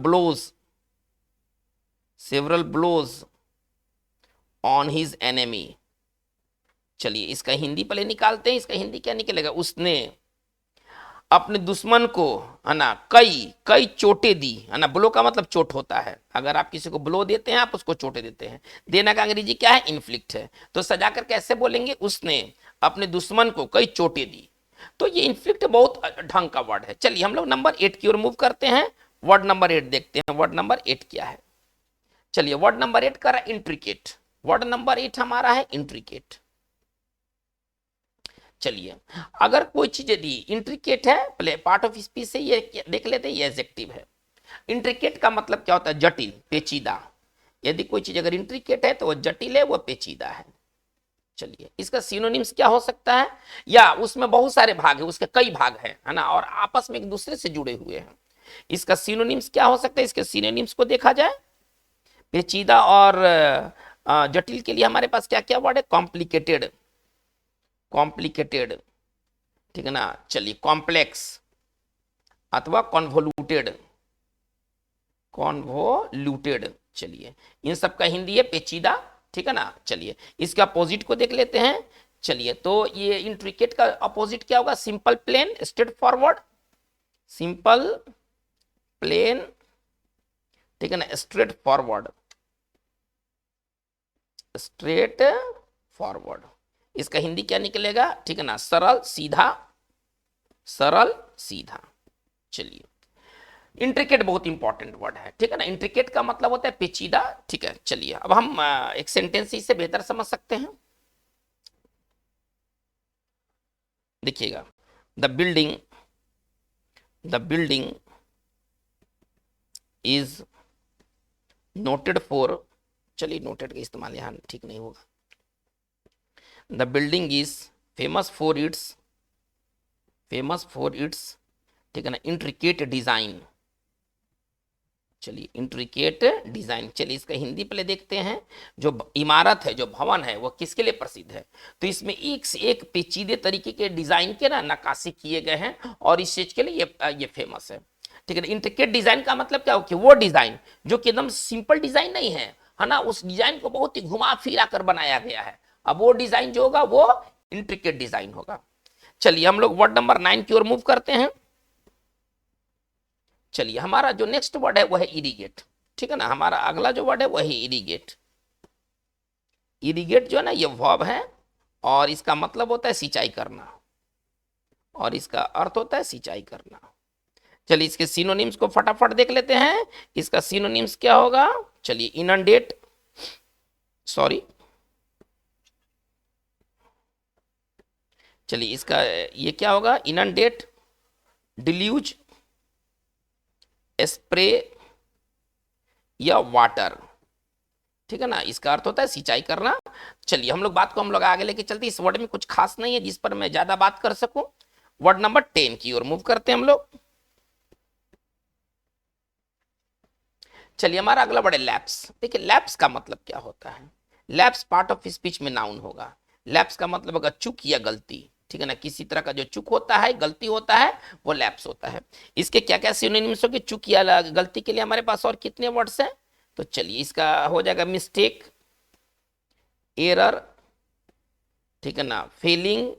blows on his enemy. चलिए, इसका हिंदी पहले निकालते हैं, इसका हिंदी क्या निकलेगा, उसने अपने दुश्मन को, है ना, कई चोटें दी, है ना। ब्लो का मतलब चोट होता है, अगर आप किसी को ब्लो देते हैं, आप उसको चोटें देते हैं। देना का अंग्रेजी क्या है, इन्फ्लिक्ट है। तो सजाकर कैसे बोलेंगे, उसने अपने दुश्मन को कई चोटें दी। तो ये इन्फ्लिक्ट बहुत ढंग का वर्ड है। चलिए, हम लोग नंबर 8 की ओर मूव करते हैं। वर्ड नंबर 8 देखते हैं, वर्ड नंबर 8 क्या है। चलिए, वर्ड नंबर 8 का इंट्रिकेट। वर्ड नंबर 8 हमारा है इंट्रिकेट। चलिए, अगर कोई चीज यदि इंट्रिकेट है, पहले पार्ट ऑफ स्पीच से ये देख लेते हैं, ये एडजेक्टिव है। इंट्रिकेट का मतलब क्या होता है, जटिल, पेचीदा। यदि कोई चीज अगर इंट्रिकेट है तो वो जटिल है, वो पेचीदा है। चलिए, इसका सिनोनिम्स क्या हो सकता है, या उसमें बहुत सारे भाग है, उसके कई भाग है ना, और आपस में एक दूसरे से जुड़े हुए हैं। इसका सिनोनिम्स क्या हो सकता है, इसके सिनोनिम्स को देखा जाए, पेचीदा और जटिल के लिए हमारे पास क्या क्या वर्ड है, कॉम्प्लिकेटेड, ठीक है ना। चलिए, कॉम्प्लेक्स अथवा कॉन्वोल्यूटेड। चलिए, इन सब का हिंदी है पेचीदा, ठीक है ना। चलिए, इसका अपोजिट को देख लेते हैं। चलिए, तो ये इंट्रिकेट का अपोजिट क्या होगा, simple plain straight forward, simple plain, ठीक है ना, स्ट्रेट फॉरवर्ड। इसका हिंदी क्या निकलेगा, ठीक है ना, सरल सीधा। चलिए, इंट्रिकेट बहुत इंपॉर्टेंट वर्ड है, ठीक है ना। इंट्रिकेट का मतलब होता है पेचीदा, ठीक है। चलिए, अब हम एक सेंटेंस इसे बेहतर समझ सकते हैं। देखिएगा, the building is noted for, चलिए नोटेड का इस्तेमाल यहां ठीक नहीं होगा। The building is famous for its, ठीक है ना, इंट्रिकेट डिजाइन। चलिए, इंट्रिकेट डिजाइन। चलिए, इसका हिंदी पहले देखते हैं। जो इमारत है, जो भवन है, वो किसके लिए प्रसिद्ध है, तो इसमें एक से एक पेचीदे तरीके के डिजाइन के ना नक्काशी किए गए हैं, और इस चीज के लिए ये फेमस है, ठीक है ना। इंट्रिकेट डिजाइन का मतलब क्या हो कि वो डिजाइन जो कि एकदम सिंपल डिजाइन नहीं है ना, उस डिजाइन को बहुत ही घुमा फिरा कर बनाया गया है। अब वो डिजाइन जो होगा वो इंट्रिकेट डिजाइन होगा। चलिए, हम लोग वर्ड नंबर 9 की ओर मूव करते हैं। चलिए, हमारा जो नेक्स्ट वर्ड है वो है इरिगेट, ठीक है ना। हमारा अगला जो वर्ड है वही इरिगेट। इरिगेट जो है ना, ये वर्ब है, और इसका मतलब होता है सिंचाई करना, और इसका अर्थ होता है सिंचाई करना। चलिए इसके सिनोनिम्स को फटाफट देख लेते हैं। इसका सिनोनिम्स क्या होगा? चलिए इनंडेट, सॉरी, चलिए इसका ये क्या होगा? इनंडेट, डिल्यूज, स्प्रे या वाटर, ठीक है ना। इसका अर्थ होता है सिंचाई करना। चलिए हम लोग बात को हम लोग आगे लेके चलते हैं। इस वर्ड में कुछ खास नहीं है जिस पर मैं ज्यादा बात कर सकूं। वर्ड नंबर 10 की ओर मूव करते हैं हम लोग। चलिए हमारा अगला वर्ड है लैप्स। देखिए लैप्स का मतलब क्या होता है? लैप्स पार्ट ऑफ स्पीच में नाउन होगा। लैप्स का मतलब होगा चूक या गलती, ठीक है ना। किसी तरह का जो चूक होता है, गलती होता है, वो लैप्स होता है। इसके क्या क्या सिनोनिम्स होंगे चूक या गलती के लिए हमारे पास? और कितने वर्ड्स हैं? तो चलिए इसका हो जाएगा मिस्टेक, एरर, ठीक है ना, फेलिंग।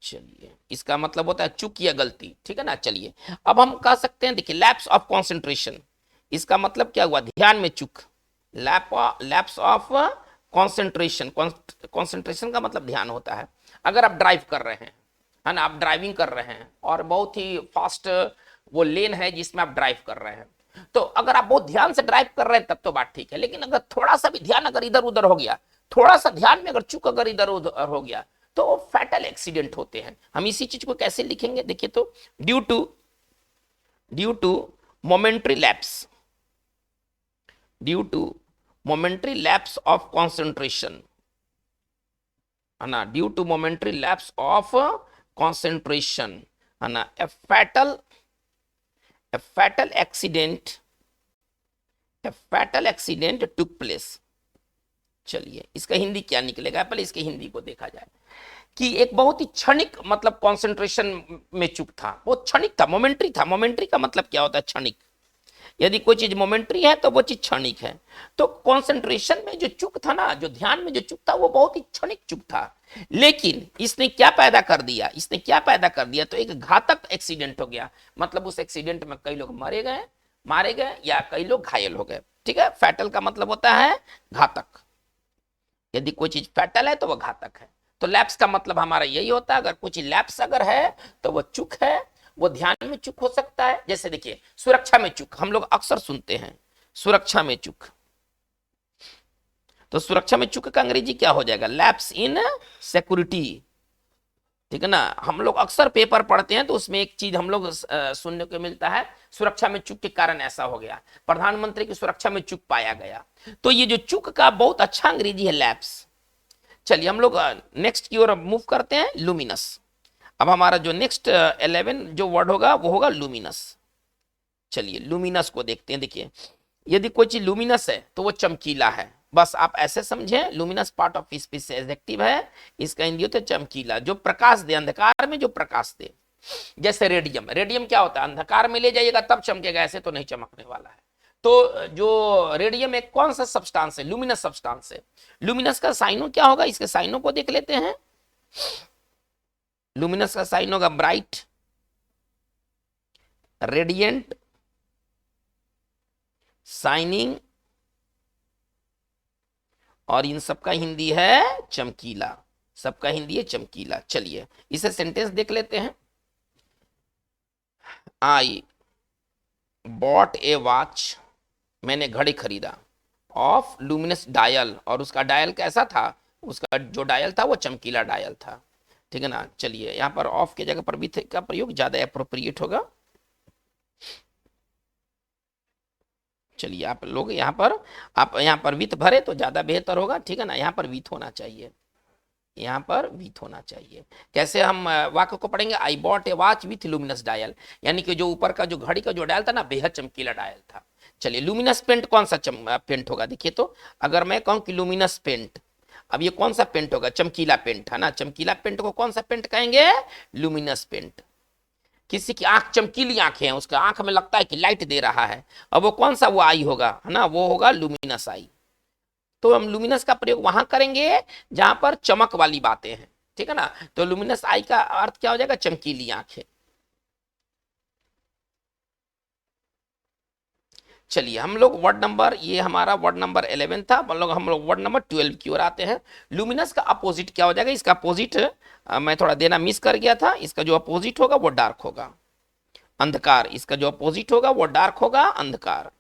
चलिए इसका मतलब होता है चूक या गलती, ठीक है ना। चलिए अब हम कह सकते हैं, देखिए लैप्स ऑफ कंसंट्रेशन, इसका मतलब क्या हुआ? ध्यान में चूक। लैप्स ऑफ कंसंट्रेशन, कंसंट्रेशन का मतलब ध्यान होता है। अगर आप ड्राइव कर रहे हैं, है ना, आप ड्राइविंग कर रहे हैं और बहुत ही फास्ट वो लेन है जिसमें आप ड्राइव कर रहे हैं, तो अगर आप बहुत ध्यान से ड्राइव कर रहे हैं तब तो बात ठीक है। लेकिन अगर थोड़ा सा भी ध्यान अगर इधर उधर हो गया, थोड़ा सा ध्यान में अगर चूक अगर इधर उधर हो गया, तो फैटल एक्सीडेंट होते हैं। हम इसी चीज को कैसे लिखेंगे? देखिए तो due to momentary lapse, due to momentary lapse of concentration, है ना, due to momentary lapse of concentration, है ना, a fatal accident took place. चलिए इसका हिंदी क्या निकलेगा? पहले इसके हिंदी को देखा जाए कि एक बहुत ही क्षणिक मतलब कंसंट्रेशन में चूक था, बहुत क्षणिक था, मोमेंट्री था। मोमेंट्री का मतलब क्या होता है? क्षणिक। यदि कोई चीज मोमेंट्री है तो वो चीज क्षणिक है। तो कंसंट्रेशन में जो चूक था ना, जो ध्यान में जो चूक था, वो बहुत ही क्षणिक चूक था। लेकिन इसने क्या पैदा कर दिया? इसने क्या पैदा कर दिया? तो एक घातक एक्सीडेंट हो गया। मतलब उस एक्सीडेंट में कई लोग मारे गए या कई लोग घायल हो गए, ठीक है। फैटल का मतलब होता है घातक। यदि कोई चीज फैटल है तो वो घातक है। तो लैप्स का मतलब हमारा यही होता है, अगर कुछ लैप्स अगर है तो वो चूक है, वो ध्यान में चूक हो सकता है। जैसे देखिए सुरक्षा में चूक, हम लोग अक्सर सुनते हैं सुरक्षा में चूक। तो सुरक्षा में चूक का अंग्रेजी क्या हो जाएगा? लैप्स इन सिक्योरिटी, ठीक है ना। हम लोग अक्सर पेपर पढ़ते हैं तो उसमें एक चीज हम लोग सुनने को मिलता है, सुरक्षा में चूक के कारण ऐसा हो गया, प्रधानमंत्री की सुरक्षा में चूक पाया गया। तो ये जो चूक का बहुत अच्छा अंग्रेजी है लैप्स। चलिए हम लोग नेक्स्ट की ओर मूव करते हैं, लुमिनस। अब हमारा जो नेक्स्ट 11 जो वर्ड होगा वो होगा लुमिनस। चलिए लुमिनस को देखते हैं। देखिए यदि कोई चीज लुमिनस है तो वो चमकीला है, बस आप ऐसे समझें। लुमिनस पार्ट ऑफ स्पीच से एडजेक्टिव है, इसका हिंदी होता है चमकीला, जो प्रकाश दे, अंधकार में जो प्रकाश दे। जैसे रेडियम, रेडियम क्या होता है? अंधकार में ले जाइएगा तब चमकेगा, ऐसे तो नहीं चमकने वाला है। तो जो रेडियम एक कौन सा सब्सटेंस है? लुमिनस सब्सटेंस है। लुमिनस का साइनो क्या होगा? इसके साइनो को देख लेते हैं। लुमिनस का साइन होगा ब्राइट, रेडियंट, शाइनिंग, और इन सबका हिंदी है चमकीला। सबका हिंदी है चमकीला। चलिए इसे सेंटेंस देख लेते हैं। आई बॉट ए वॉच, मैंने घड़ी खरीदा, ऑफ लुमिनस डायल, और उसका डायल कैसा था? उसका जो डायल था वो चमकीला डायल था, ठीक है ना। चलिए यहाँ पर ऑफ की जगह पर विथ का प्रयोग ज्यादा एप्रोप्रिएट होगा। चलिए आप लोग यहाँ पर विथ भरे तो ज्यादा बेहतर होगा, ठीक है ना। यहाँ पर विथ होना चाहिए, यहाँ पर विथ होना चाहिए। कैसे हम वाक्य को पढ़ेंगे? I bought A watch with luminous dial, यानी कि जो ऊपर का जो घड़ी का जो डायल था ना, बेहद चमकीला डायल था। चलिए लुमिनस पेंट कौन सा पेंट होगा? देखिए तो अगर मैं कहूं कि लुमिनस पेंट, अब ये कौन सा पेंट होगा? चमकीला पेंट, है ना। चमकीला पेंट को कौन सा पेंट कहेंगे? Luminous paint. किसी की आंख चमकीली आंखें हैं, उसका आंख में लगता है कि लाइट दे रहा है, अब वो कौन सा वो आई होगा, है ना, वो होगा लुमिनस आई। तो हम लुमिनस का प्रयोग वहां करेंगे जहां पर चमक वाली बातें हैं, ठीक है ना। तो लुमिनस आई का अर्थ क्या हो जाएगा? चमकीली आंखें। चलिए हम लोग वर्ड नंबर, ये हमारा वर्ड नंबर 11 था, हम लोग वर्ड नंबर 12 की ओर आते हैं। लुमिनस का अपोजिट क्या हो जाएगा? इसका अपोजिट मैं थोड़ा देना मिस कर गया था, इसका जो अपोजिट होगा वो डार्क होगा, अंधकार। इसका जो अपोजिट होगा वो डार्क होगा, अंधकार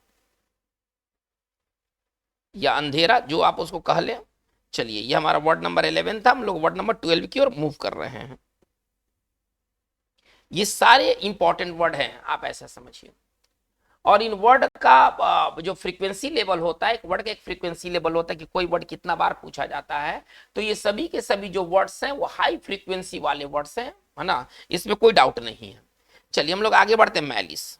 या अंधेरा, जो आप उसको कह लें। चलिए ये हमारा वर्ड नंबर 11 था, हम लोग वर्ड नंबर 12 की ओर मूव कर रहे हैं। ये सारे इंपॉर्टेंट वर्ड हैं, आप ऐसा समझिए। और इन वर्ड का जो फ्रीक्वेंसी लेवल होता है, एक वर्ड का एक फ्रीक्वेंसी लेवल होता है कि कोई वर्ड कितना बार पूछा जाता है, तो ये सभी के सभी जो वर्ड्स हैं वो हाई फ्रीक्वेंसी वाले वर्ड्स हैं, है ना, इसमें कोई डाउट नहीं है। चलिए हम लोग आगे बढ़ते हैं। मैलिस।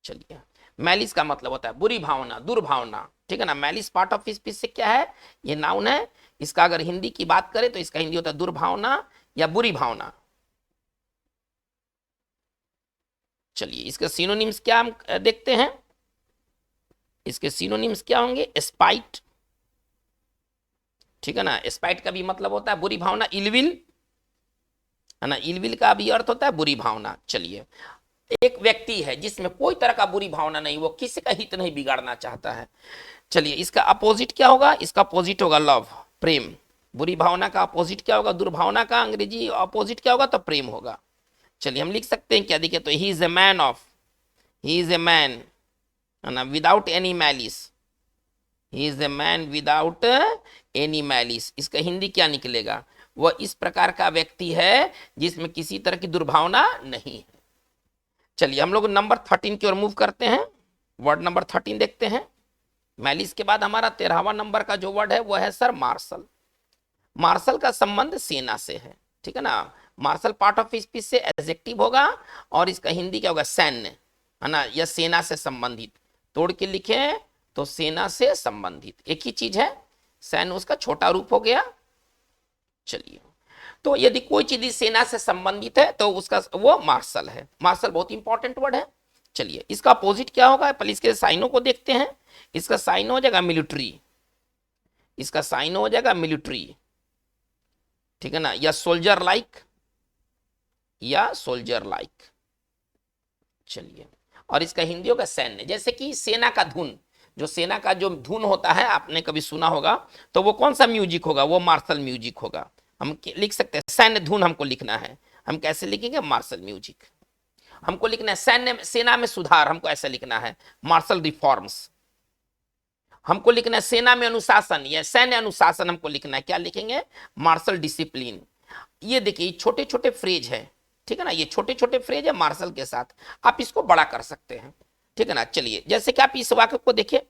चलिए मैलिस का मतलब होता है बुरी भावना, दुर्भावना, ठीक है ना। मैलिस पार्ट ऑफ स्पीच से क्या है? ये नाउन है। इसका अगर हिंदी की बात करें तो इसका हिंदी होता है दुर्भावना या बुरी भावना। चलिए इसके सिनोनिम्स क्या हम देखते हैं। इसके सिनोनिम्स क्या होंगे? स्पाइट, ठीक है ना। स्पाइट का भी मतलब होता है बुरी भावना। इलविल, है ना, इलविल का भी अर्थ होता है बुरी भावना। चलिए एक व्यक्ति है जिसमें कोई तरह का बुरी भावना नहीं, वो किसी का हित नहीं बिगाड़ना चाहता है। चलिए इसका अपोजिट क्या होगा? इसका अपोजिट होगा लव, प्रेम। बुरी भावना का अपोजिट क्या होगा? दुर्भावना का अंग्रेजी अपोजिट क्या होगा? तो प्रेम होगा। चलिए हम लिख सकते हैं क्या? देखिए, तो he is a man of, he is a man, है ना, without any malice. He is a man without any malice. इसका हिंदी क्या निकलेगा? वह इस प्रकार का व्यक्ति है जिसमें किसी तरह की दुर्भावना नहीं है। चलिए हम लोग नंबर 13 की ओर मूव करते हैं। वर्ड नंबर 13 देखते हैं। मैलिस के बाद हमारा 13वां नंबर का जो वर्ड है वो है सर मार्शल। मार्शल का संबंध सेना से है, ठीक है ना। मार्शल पार्ट ऑफ स्पीच से एडजेक्टिव होगा और इसका हिंदी क्या होगा? सैन्य, है ना, या सेना से संबंधित। तोड़ के लिखे तो सेना से संबंधित एक ही चीज है, सैन्य उसका छोटा रूप हो गया। चलिए तो यदि कोई चीज सेना से संबंधित है तो उसका वो मार्शल है। मार्शल बहुत इंपॉर्टेंट वर्ड है। चलिए इसका अपोजिट क्या होगा? पहले इसके साइनों को देखते हैं। इसका साइन हो जाएगा मिलिट्री, इसका साइन हो जाएगा मिलिट्री, ठीक है ना, या सोल्जर लाइक, या सोल्जर लाइक। चलिए और इसका हिंदी होगा सैन्य। जैसे कि सेना का धुन, जो सेना का जो धुन होता है आपने कभी सुना होगा, तो वो कौन सा म्यूजिक होगा? वो मार्शल म्यूजिक होगा। हम लिख सकते हैं सैन्य धुन हमको लिखना है, हम कैसे लिखेंगे? Martial music. हमको लिखना है सैन्य, सेना में सुधार, हमको ऐसा लिखना है मार्शल रिफॉर्म्स। हमको लिखना है सेना में अनुशासन या सैन्य अनुशासन, हमको लिखना है क्या लिखेंगे? Martial discipline. ये देखिए छोटे छोटे फ्रेज है, ठीक है ना, ये छोटे छोटे फ्रेज है मार्शल के साथ, आप इसको बड़ा कर सकते हैं, ठीक है ना। चलिए जैसे कि आप इस वाक्य को देखिए,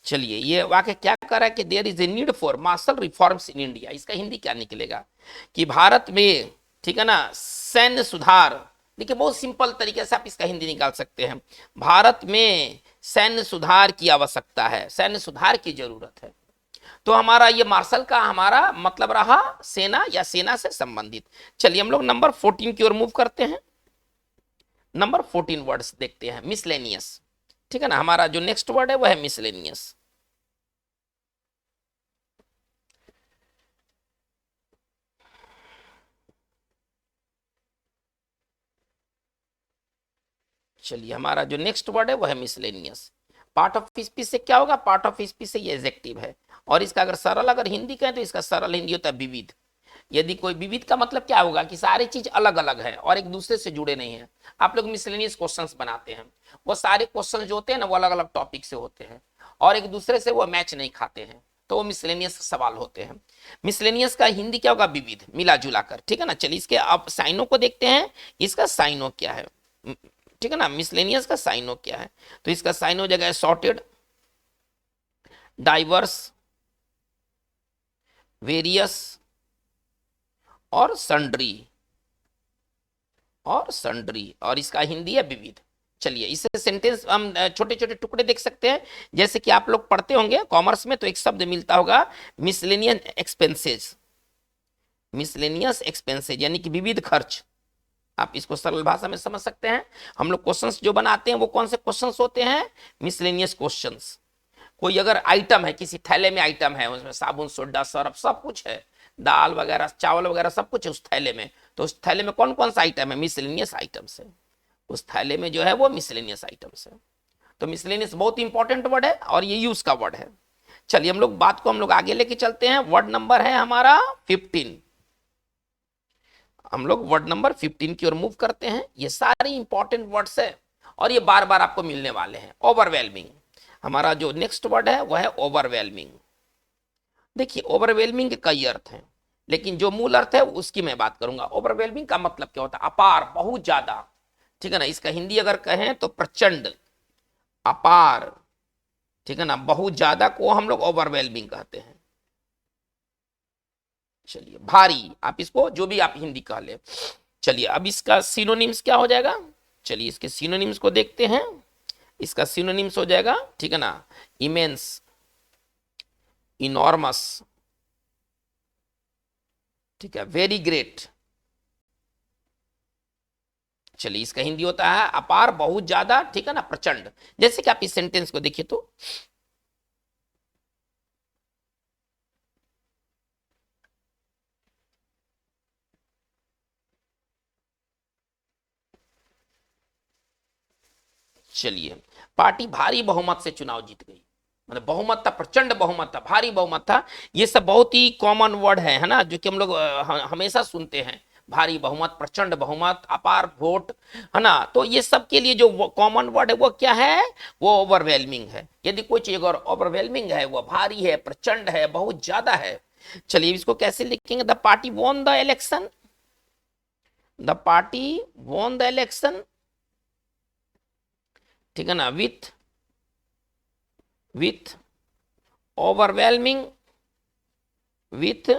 चलिए ये वाक्य क्या कर रहा है कि there is a need for martial reforms in India. इसका हिंदी क्या निकलेगा कि भारत में, ठीक है ना, सैन्य सुधार। देखिए बहुत सिंपल तरीके से आप इसका हिंदी निकाल सकते हैं, भारत में सैन्य सुधार की आवश्यकता है, सैन्य सुधार की जरूरत है। तो हमारा ये मार्शल का हमारा मतलब रहा सेना या सेना से संबंधित। चलिए हम लोग नंबर 14 की ओर मूव करते हैं। नंबर 14 वर्ड्स देखते हैं, मिसलेनियस, ठीक है ना। हमारा जो नेक्स्ट वर्ड है वह है मिसलेनियस। चलिए हमारा जो नेक्स्ट वर्ड है वह है मिसलेनियस। पार्ट ऑफ स्पीच से क्या होगा? पार्ट ऑफ स्पीच से ये एडजेक्टिव है, और इसका अगर सरल अगर हिंदी कहें तो इसका सरल हिंदी होता है विविध। यदि कोई विविध का मतलब क्या होगा कि सारी चीज अलग अलग है और एक दूसरे से जुड़े नहीं है। आप लोग मिसलेनियस क्वेश्चंस बनाते हैं, वो सारे क्वेश्चन जो होते हैं ना वो अलग अलग टॉपिक से होते हैं और एक दूसरे से वो मैच नहीं खाते हैं, तो वो मिसलेनियस सवाल होते हैं। मिसलेनियस का हिंदी क्या होगा? विविध, मिला जुला कर, ठीक है ना। चलिए इसके अब साइनों को देखते हैं। इसका साइनो क्या है, ठीक है ना, मिसलेनियस का साइनो क्या है? तो इसका साइन हो जाएगा सॉर्टेड, डाइवर्स, वेरियस और सन्ड्री, और इसका हिंदी है विविध। चलिए इससे सेंटेंस हम छोटे छोटे टुकड़े देख सकते हैं। जैसे कि आप लोग पढ़ते होंगे कॉमर्स में तो एक शब्द मिलता होगा मिसलेनियस एक्सपेंसेस, मिसलेनियस एक्सपेंसेस यानी कि विविध खर्च, आप इसको सरल भाषा में समझ सकते हैं। हम लोग क्वेश्चंस जो बनाते हैं वो कौन से क्वेश्चंस होते हैं? Miscellaneous questions. कोई अगर आइटम है, किसी थैले में आइटम है, उसमें साबुन, सोडा, सर्फ सब कुछ है, दाल वगैरह, चावल वगैरह सब कुछ है उस थैले में, तो उस थैले में कौन कौन सा आइटम है? मिसलेनियस आइटम्स है। उस थैले में जो है वो मिसलेनियस आइटम्स है। तो मिसलेनियस बहुत इंपॉर्टेंट वर्ड है और ये यूज का वर्ड है। चलिए हम लोग बात को हम लोग आगे लेके चलते हैं। वर्ड नंबर है हमारा 15। हम लोग वर्ड नंबर 15 की ओर मूव करते हैं। ये सारे इंपॉर्टेंट वर्ड्स है और ये बार बार आपको मिलने वाले हैं। ओवरवेलमिंग, हमारा जो नेक्स्ट वर्ड है वह है ओवरवेलमिंग। देखिए ओवरवेलमिंग के कई अर्थ हैं, लेकिन जो मूल अर्थ है उसकी मैं बात करूंगा। ओवरवेलमिंग का मतलब क्या होता है? अपार, बहुत ज्यादा, ठीक है ना। इसका हिंदी अगर कहें तो प्रचंड, अपार, ठीक है ना, बहुत ज्यादा को हम लोग ओवरवेलमिंग कहते हैं। चलिए भारी, आप इसको जो भी आप हिंदी कह ले। चलिए अब इसका सिनोनिम्स क्या हो जाएगा? चलिए इसके सिनोनिम्स को देखते हैं। इसका सिनोनिम्स हो जाएगा, ठीक है ना, इमेंस, इनॉर्मस, ठीक है, वेरी ग्रेट। चलिए इसका हिंदी होता है अपार, बहुत ज्यादा, ठीक है ना, प्रचंड। जैसे कि आप इस सेंटेंस को देखिए तो चलिए, पार्टी भारी बहुमत से चुनाव जीत गई, मतलब बहुमत था, प्रचंड बहुमत था, भारी बहुमत था। ये सब बहुत ही कॉमन वर्ड है ना, जो कि हम लोग हमेशा सुनते हैं। भारी बहुमत, प्रचंड बहुमत, अपार वोट, है ना। तो ये सब के लिए जो कॉमन वर्ड है वो क्या है? वो ओवरवेलमिंग है। यदि कोई चीज अगर ओवरवेलमिंग है, वो भारी है, प्रचंड है, बहुत ज्यादा है। चलिए इसको कैसे लिखेंगे? The party won the election, the party won the election, ठीक है ना, विथ ओवरवेलमिंग, विथ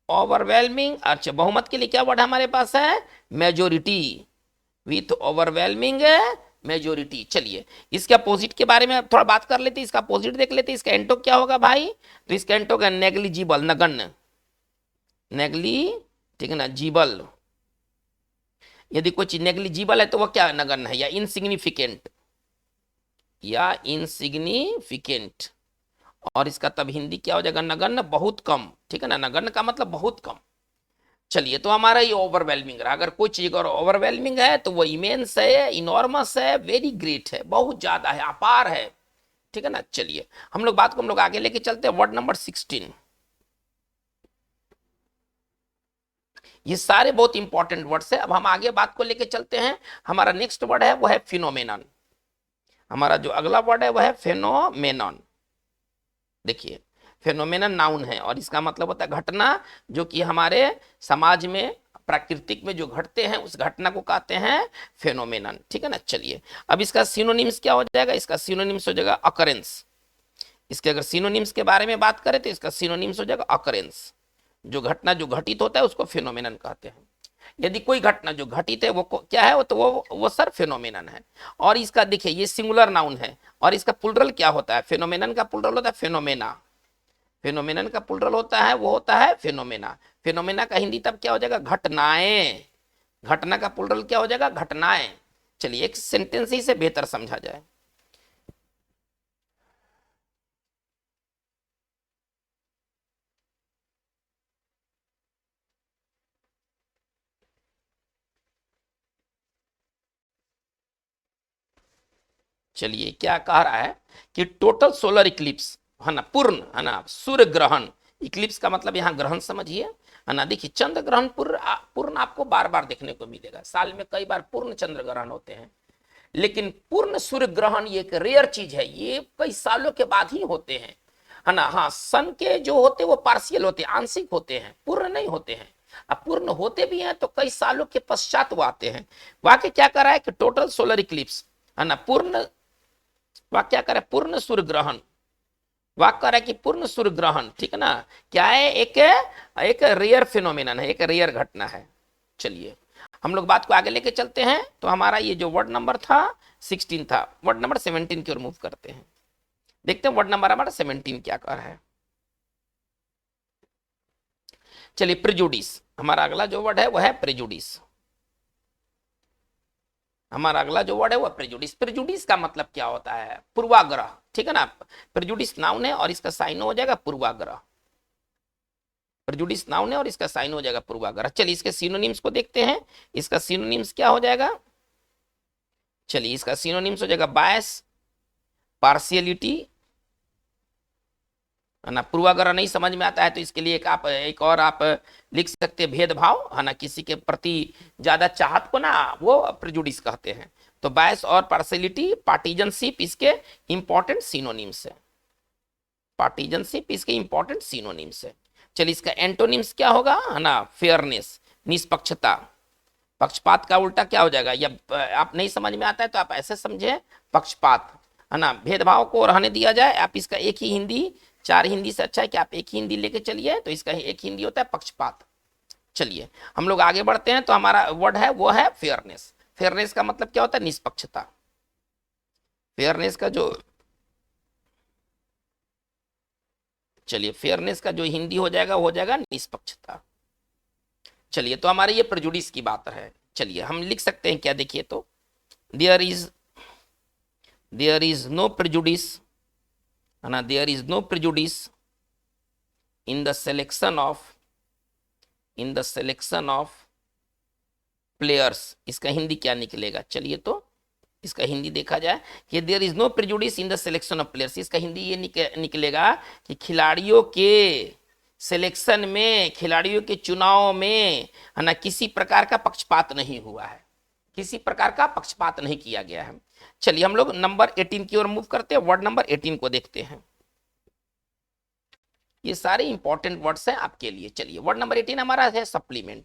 ओवरवेलमिंग। अच्छा, बहुमत के लिए क्या वर्ड हमारे पास है? Majority, with overwhelming majority. चलिए इसके अपोजिट के बारे में थोड़ा बात कर लेते हैं, इसका अपोजिट देख लेते हैं। इसका एंटो क्या होगा भाई? तो इसका एंटो क्या? नेग्लिजिबल, नगण्य, नेग्ली, ठीक है ना, जीबल। यदि कोई चीज नेग्लिजिबल है तो वह क्या? नगण्य है या इनसिग्निफिकेंट, या इनसिग्निफिकेंट। और इसका तब हिंदी क्या हो जाएगा? नगण्य, बहुत कम, ठीक है ना। नगण्य का मतलब बहुत कम। चलिए तो हमारा ये ओवरवेलमिंग रहा। अगर कोई चीज अगर ओवरवेलमिंग है तो वो इमेंस है, इनॉर्मस है, वेरी ग्रेट है, बहुत ज्यादा है, अपार है, ठीक है ना। चलिए हम लोग बात को हम लोग आगे लेके चलते हैं। वर्ड नंबर 16, ये सारे बहुत इंपॉर्टेंट वर्ड्स है। अब हम आगे बात को लेके चलते हैं। हमारा नेक्स्ट वर्ड है वो है फिनोमेनन। हमारा जो अगला वर्ड है वह है फेनोमेनन। देखिए फेनोमेनन नाउन है और इसका मतलब होता है घटना, जो कि हमारे समाज में, प्राकृतिक में जो घटते हैं उस घटना को कहते हैं फेनोमेनन, ठीक है ना। चलिए अब इसका सिनोनिम्स क्या हो जाएगा? इसका सिनोनिम्स हो जाएगा अकरेंस। इसके अगर सिनोनिम्स के बारे में बात करें तो इसका सिनोनिम्स हो जाएगा अकरेंस। जो घटना जो घटित होता है उसको फेनोमेनन कहते हैं। यदि कोई घटना जो घटित है वो क्या है? तो वो सर फेनोमेनन है। और इसका देखिए ये सिंगुलर नाउन है और इसका प्लुरल क्या होता है? फेनोमेनन का प्लुरल होता है फेनोमेना। फेनोमेनन का प्लुरल होता है वो होता है फेनोमेना। फेनोमेना का हिंदी तब क्या हो जाएगा? घटनाएं। घटना का प्लुरल क्या हो जाएगा? घटनाएं। चलिए एक सेंटेंस ही से बेहतर समझा जाए। चलिए क्या कह रहा है कि टोटल सोलर इक्लिप्स, है ना, पूर्ण, है ना, सूर्य ग्रहण। इक्लिप्स का मतलब यहाँ ग्रहण समझिए, है ना। देखिए चंद्र ग्रहण पूर्ण आपको बार बार देखने को मिलेगा, साल में कई बार पूर्ण चंद्र ग्रहण होते हैं। लेकिन पूर्ण सूर्य ग्रहण ये एक रेयर चीज है, ये कई सालों के बाद ही होते हैं, है ना। हाँ, सन के जो होते हैं वो पार्शियल होते हैं, आंशिक होते हैं, पूर्ण नहीं होते हैं। अब पूर्ण होते भी हैं तो कई सालों के पश्चात वो आते हैं। वाक्य क्या कर रहा है कि टोटल सोलर इक्लिप्स, है ना, पूर्ण, वाक्य क्या करे? पूर्ण सूर्य ग्रहण। वाक्य कर रहा है कि पूर्ण सूर्य ग्रहण, ठीक है ना, क्या है? एक रेयर फिनोमिनन है, एक रेयर घटना है। चलिए हम लोग बात को आगे लेके चलते हैं। तो हमारा ये जो वर्ड नंबर था 16 था, वर्ड नंबर 17 की ओर मूव करते हैं। देखते हैं वर्ड नंबर हमारा 17 क्या कर रहा है। चलिए प्रिजुडिस, हमारा अगला जो वर्ड है वह है प्रिजुडिस। हमारा अगला जो वर्ड है वो प्रेजुडिस। प्रेजुडिस का मतलब क्या होता है? पूर्वाग्रह, ठीक है ना। प्रेजुडिस नाउन है और इसका साइन हो जाएगा पूर्वाग्रह। प्रेजुडिस नाउन है और इसका साइन हो जाएगा पूर्वाग्रह। चलिए इसके सिनोनिम्स को देखते हैं। इसका सिनोनिम्स क्या हो जाएगा? चलिए इसका सिनोनिम्स हो जाएगा बायस, पार्शियलिटी, है ना। पूर्वाग्रह नहीं समझ में आता है तो इसके लिए एक और आप लिख सकते हैं भेदभाव, है ना। किसी के प्रति ज्यादा चाहत को ना वो प्रेजुडिस कहते हैं। तो बायस और पार्शियलिटी, पार्टीजनशिप इसके इंपॉर्टेंट सिनोनिम्स है। पार्टीजनशिप इसके इंपॉर्टेंट सिनोनिम्स है। चलिए इसका एंटोनिम्स क्या होगा, है ना। फेयरनेस, निष्पक्षता। पक्षपात का उल्टा क्या हो जाएगा? या आप नहीं समझ में आता है तो आप ऐसे समझे, पक्षपात, है ना। भेदभाव को रहने दिया जाए। आप इसका एक ही हिंदी, 4 हिंदी से अच्छा है कि आप एक ही हिंदी लेके चलिए। तो इसका एक हिंदी होता है पक्षपात। चलिए हम लोग आगे बढ़ते हैं। तो हमारा वर्ड है वो है फेयरनेस। फेयरनेस का मतलब क्या होता है? निष्पक्षता। फेयरनेस का जो, चलिए फेयरनेस का जो हिंदी हो जाएगा वो हो जाएगा निष्पक्षता। चलिए तो हमारे ये प्रेजुडिस की बात है। चलिए हम लिख सकते हैं क्या, देखिए तो देयर इज नो प्रेजुडिस, है ना। There is no prejudice in the selection of players. इसका हिंदी क्या निकलेगा? चलिए तो इसका हिंदी देखा जाए कि there is no prejudice in the selection of players. इसका हिंदी ये निकलेगा कि खिलाड़ियों के सिलेक्शन में, खिलाड़ियों के चुनाव में, है ना, किसी प्रकार का पक्षपात नहीं हुआ है। किसी प्रकार का पक्षपात नहीं किया गया है। चलिए हम लोग नंबर 18 की ओर मूव करते हैं। वर्ड नंबर 18 को देखते हैं। ये सारे इंपॉर्टेंट वर्ड्स हैं आपके लिए। चलिए वर्ड नंबर 18 हमारा है सप्लीमेंट।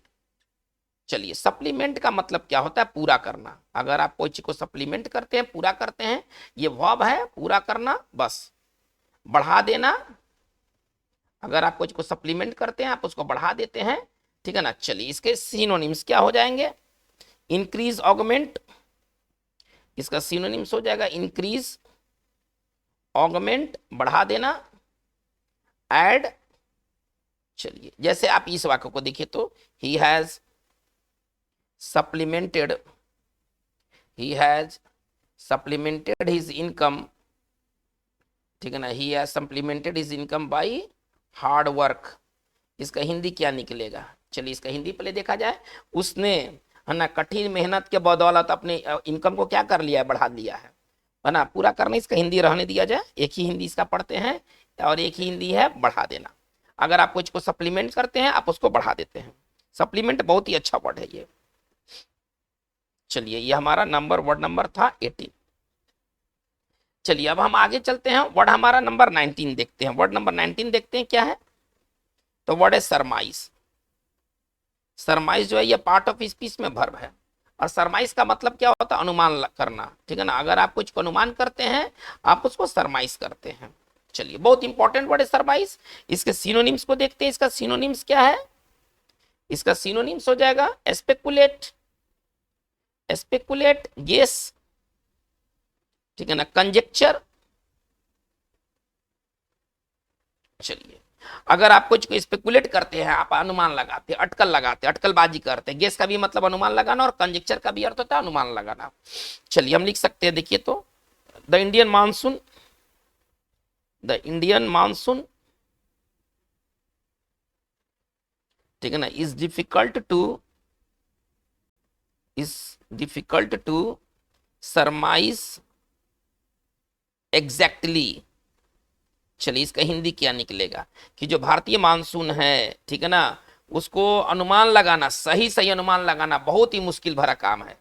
चलिए सप्लीमेंट का मतलब क्या होता है? पूरा करना। अगर आप कोई चीज को सप्लीमेंट करते हैं, पूरा करते हैं, ये वर्ब है पूरा करना, बस बढ़ा देना। अगर आप कुछ को सप्लीमेंट करते हैं, आप उसको बढ़ा देते हैं, ठीक है ना। चलिए इसके सिनोनिम्स क्या हो जाएंगे? Increase, augment. इसका सिनोनिम्स हो जाएगा इंक्रीज, ऑगमेंट, बढ़ा देना, ऐड। चलिए जैसे आप इस वाक्य को देखिए तो he has supplemented his income, ठीक है ना। He has supplemented his income by hard work. इसका हिंदी क्या निकलेगा? चलिए इसका हिंदी पहले देखा जाए। उसने, है ना, कठिन मेहनत के बदौलत अपने इनकम को क्या कर लिया है? बढ़ा लिया है ना। पूरा करना इसका हिंदी रहने दिया जाए। एक ही हिंदी इसका पढ़ते हैं और एक ही हिंदी है बढ़ा देना। अगर आप कुछ को सप्लीमेंट करते हैं, आप उसको बढ़ा देते हैं। सप्लीमेंट बहुत ही अच्छा वर्ड है ये। चलिए ये हमारा वर्ड नंबर था 18। चलिए अब हम आगे चलते हैं। वर्ड हमारा नंबर 19 देखते हैं। वर्ड नंबर 19 देखते हैं क्या है। तो वर्ड है सरमाइज। सरमाइज जो है ये पार्ट ऑफ स्पीच में वर्ब है। और सरमाइज का मतलब क्या होता है? अनुमान करना, ठीक है ना। अगर आप कुछ को अनुमान करते हैं, आप उसको सरमाइज करते हैं। चलिए बहुत इंपॉर्टेंट वर्ड है सरमाइज। इसके सिनोनिम्स को देखते हैं। इसका सिनोनिम्स क्या है? इसका सिनोनिम्स हो जाएगा स्पेकुलेट, गेस, ठीक है ना, कंजेक्चर। चलिए अगर आप कुछ को स्पेकुलेट करते हैं, आप अनुमान लगाते हैं, अटकल लगाते हैं, अटकलबाजी करते हैं। गेस का भी मतलब अनुमान लगाना और कंजेक्चर का भी अर्थ होता है अनुमान लगाना। चलिए हम लिख सकते हैं, देखिए तो द इंडियन मानसून, ठीक है ना, is difficult to surmise exactly. चलिए इसका हिंदी क्या निकलेगा कि जो भारतीय मानसून है, ठीक है ना, उसको अनुमान लगाना, सही अनुमान लगाना बहुत ही मुश्किल भरा काम है।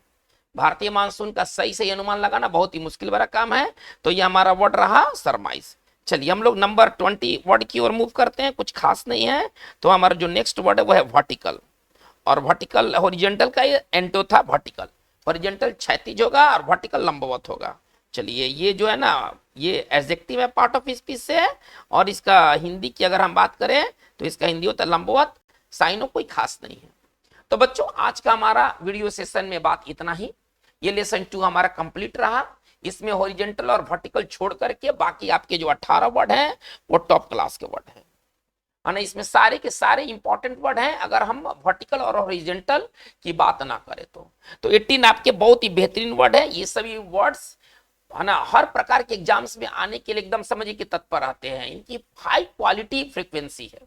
भारतीय मानसून का सही अनुमान लगाना बहुत ही मुश्किल भरा काम है। तो ये हमारा वर्ड रहा सरमाइज। चलिए हम लोग नंबर 20 वर्ड की ओर मूव करते हैं। कुछ खास नहीं है। तो हमारा जो नेक्स्ट वर्ड है वो है वर्टिकल। और वर्टिकल, हॉरिजॉन्टल का एंटो था वर्टिकल। हॉरिजॉन्टल क्षैतिज होगा और वर्टिकल लंबवत होगा। चलिए ये जो है ना, ये एडजेक्टिव है, पार्ट ऑफ स्पीच से है। और इसका हिंदी की अगर हम बात करें तो इसका हिंदी होता है लंबवत। साइनो कोई खास नहीं है। तो बच्चों आज का हमारा वीडियो सेशन में बात इतना ही। ये लेसन 2 हमारा कंप्लीट रहा। इसमें हॉरिजॉन्टल और वर्टिकल छोड़ करके बाकी आपके जो 18 वर्ड हैं वो टॉप क्लास के वर्ड हैं। है ना। इसमें सारे के सारे इंपॉर्टेंट वर्ड हैं अगर हम वर्टिकल और हॉरिजॉन्टल की बात ना करें तो 18 आपके बहुत ही बेहतरीन वर्ड है। ये सभी वर्ड्स है ना हर प्रकार के एग्जाम्स में आने के लिए एकदम समझिए कि तत्पर आते हैं। इनकी हाई क्वालिटी फ्रीक्वेंसी है,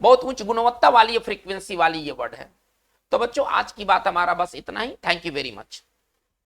बहुत उच्च गुणवत्ता वाली फ्रीक्वेंसी वाली ये वर्ड है। तो बच्चों आज की बात हमारा बस इतना ही। Thank you very much.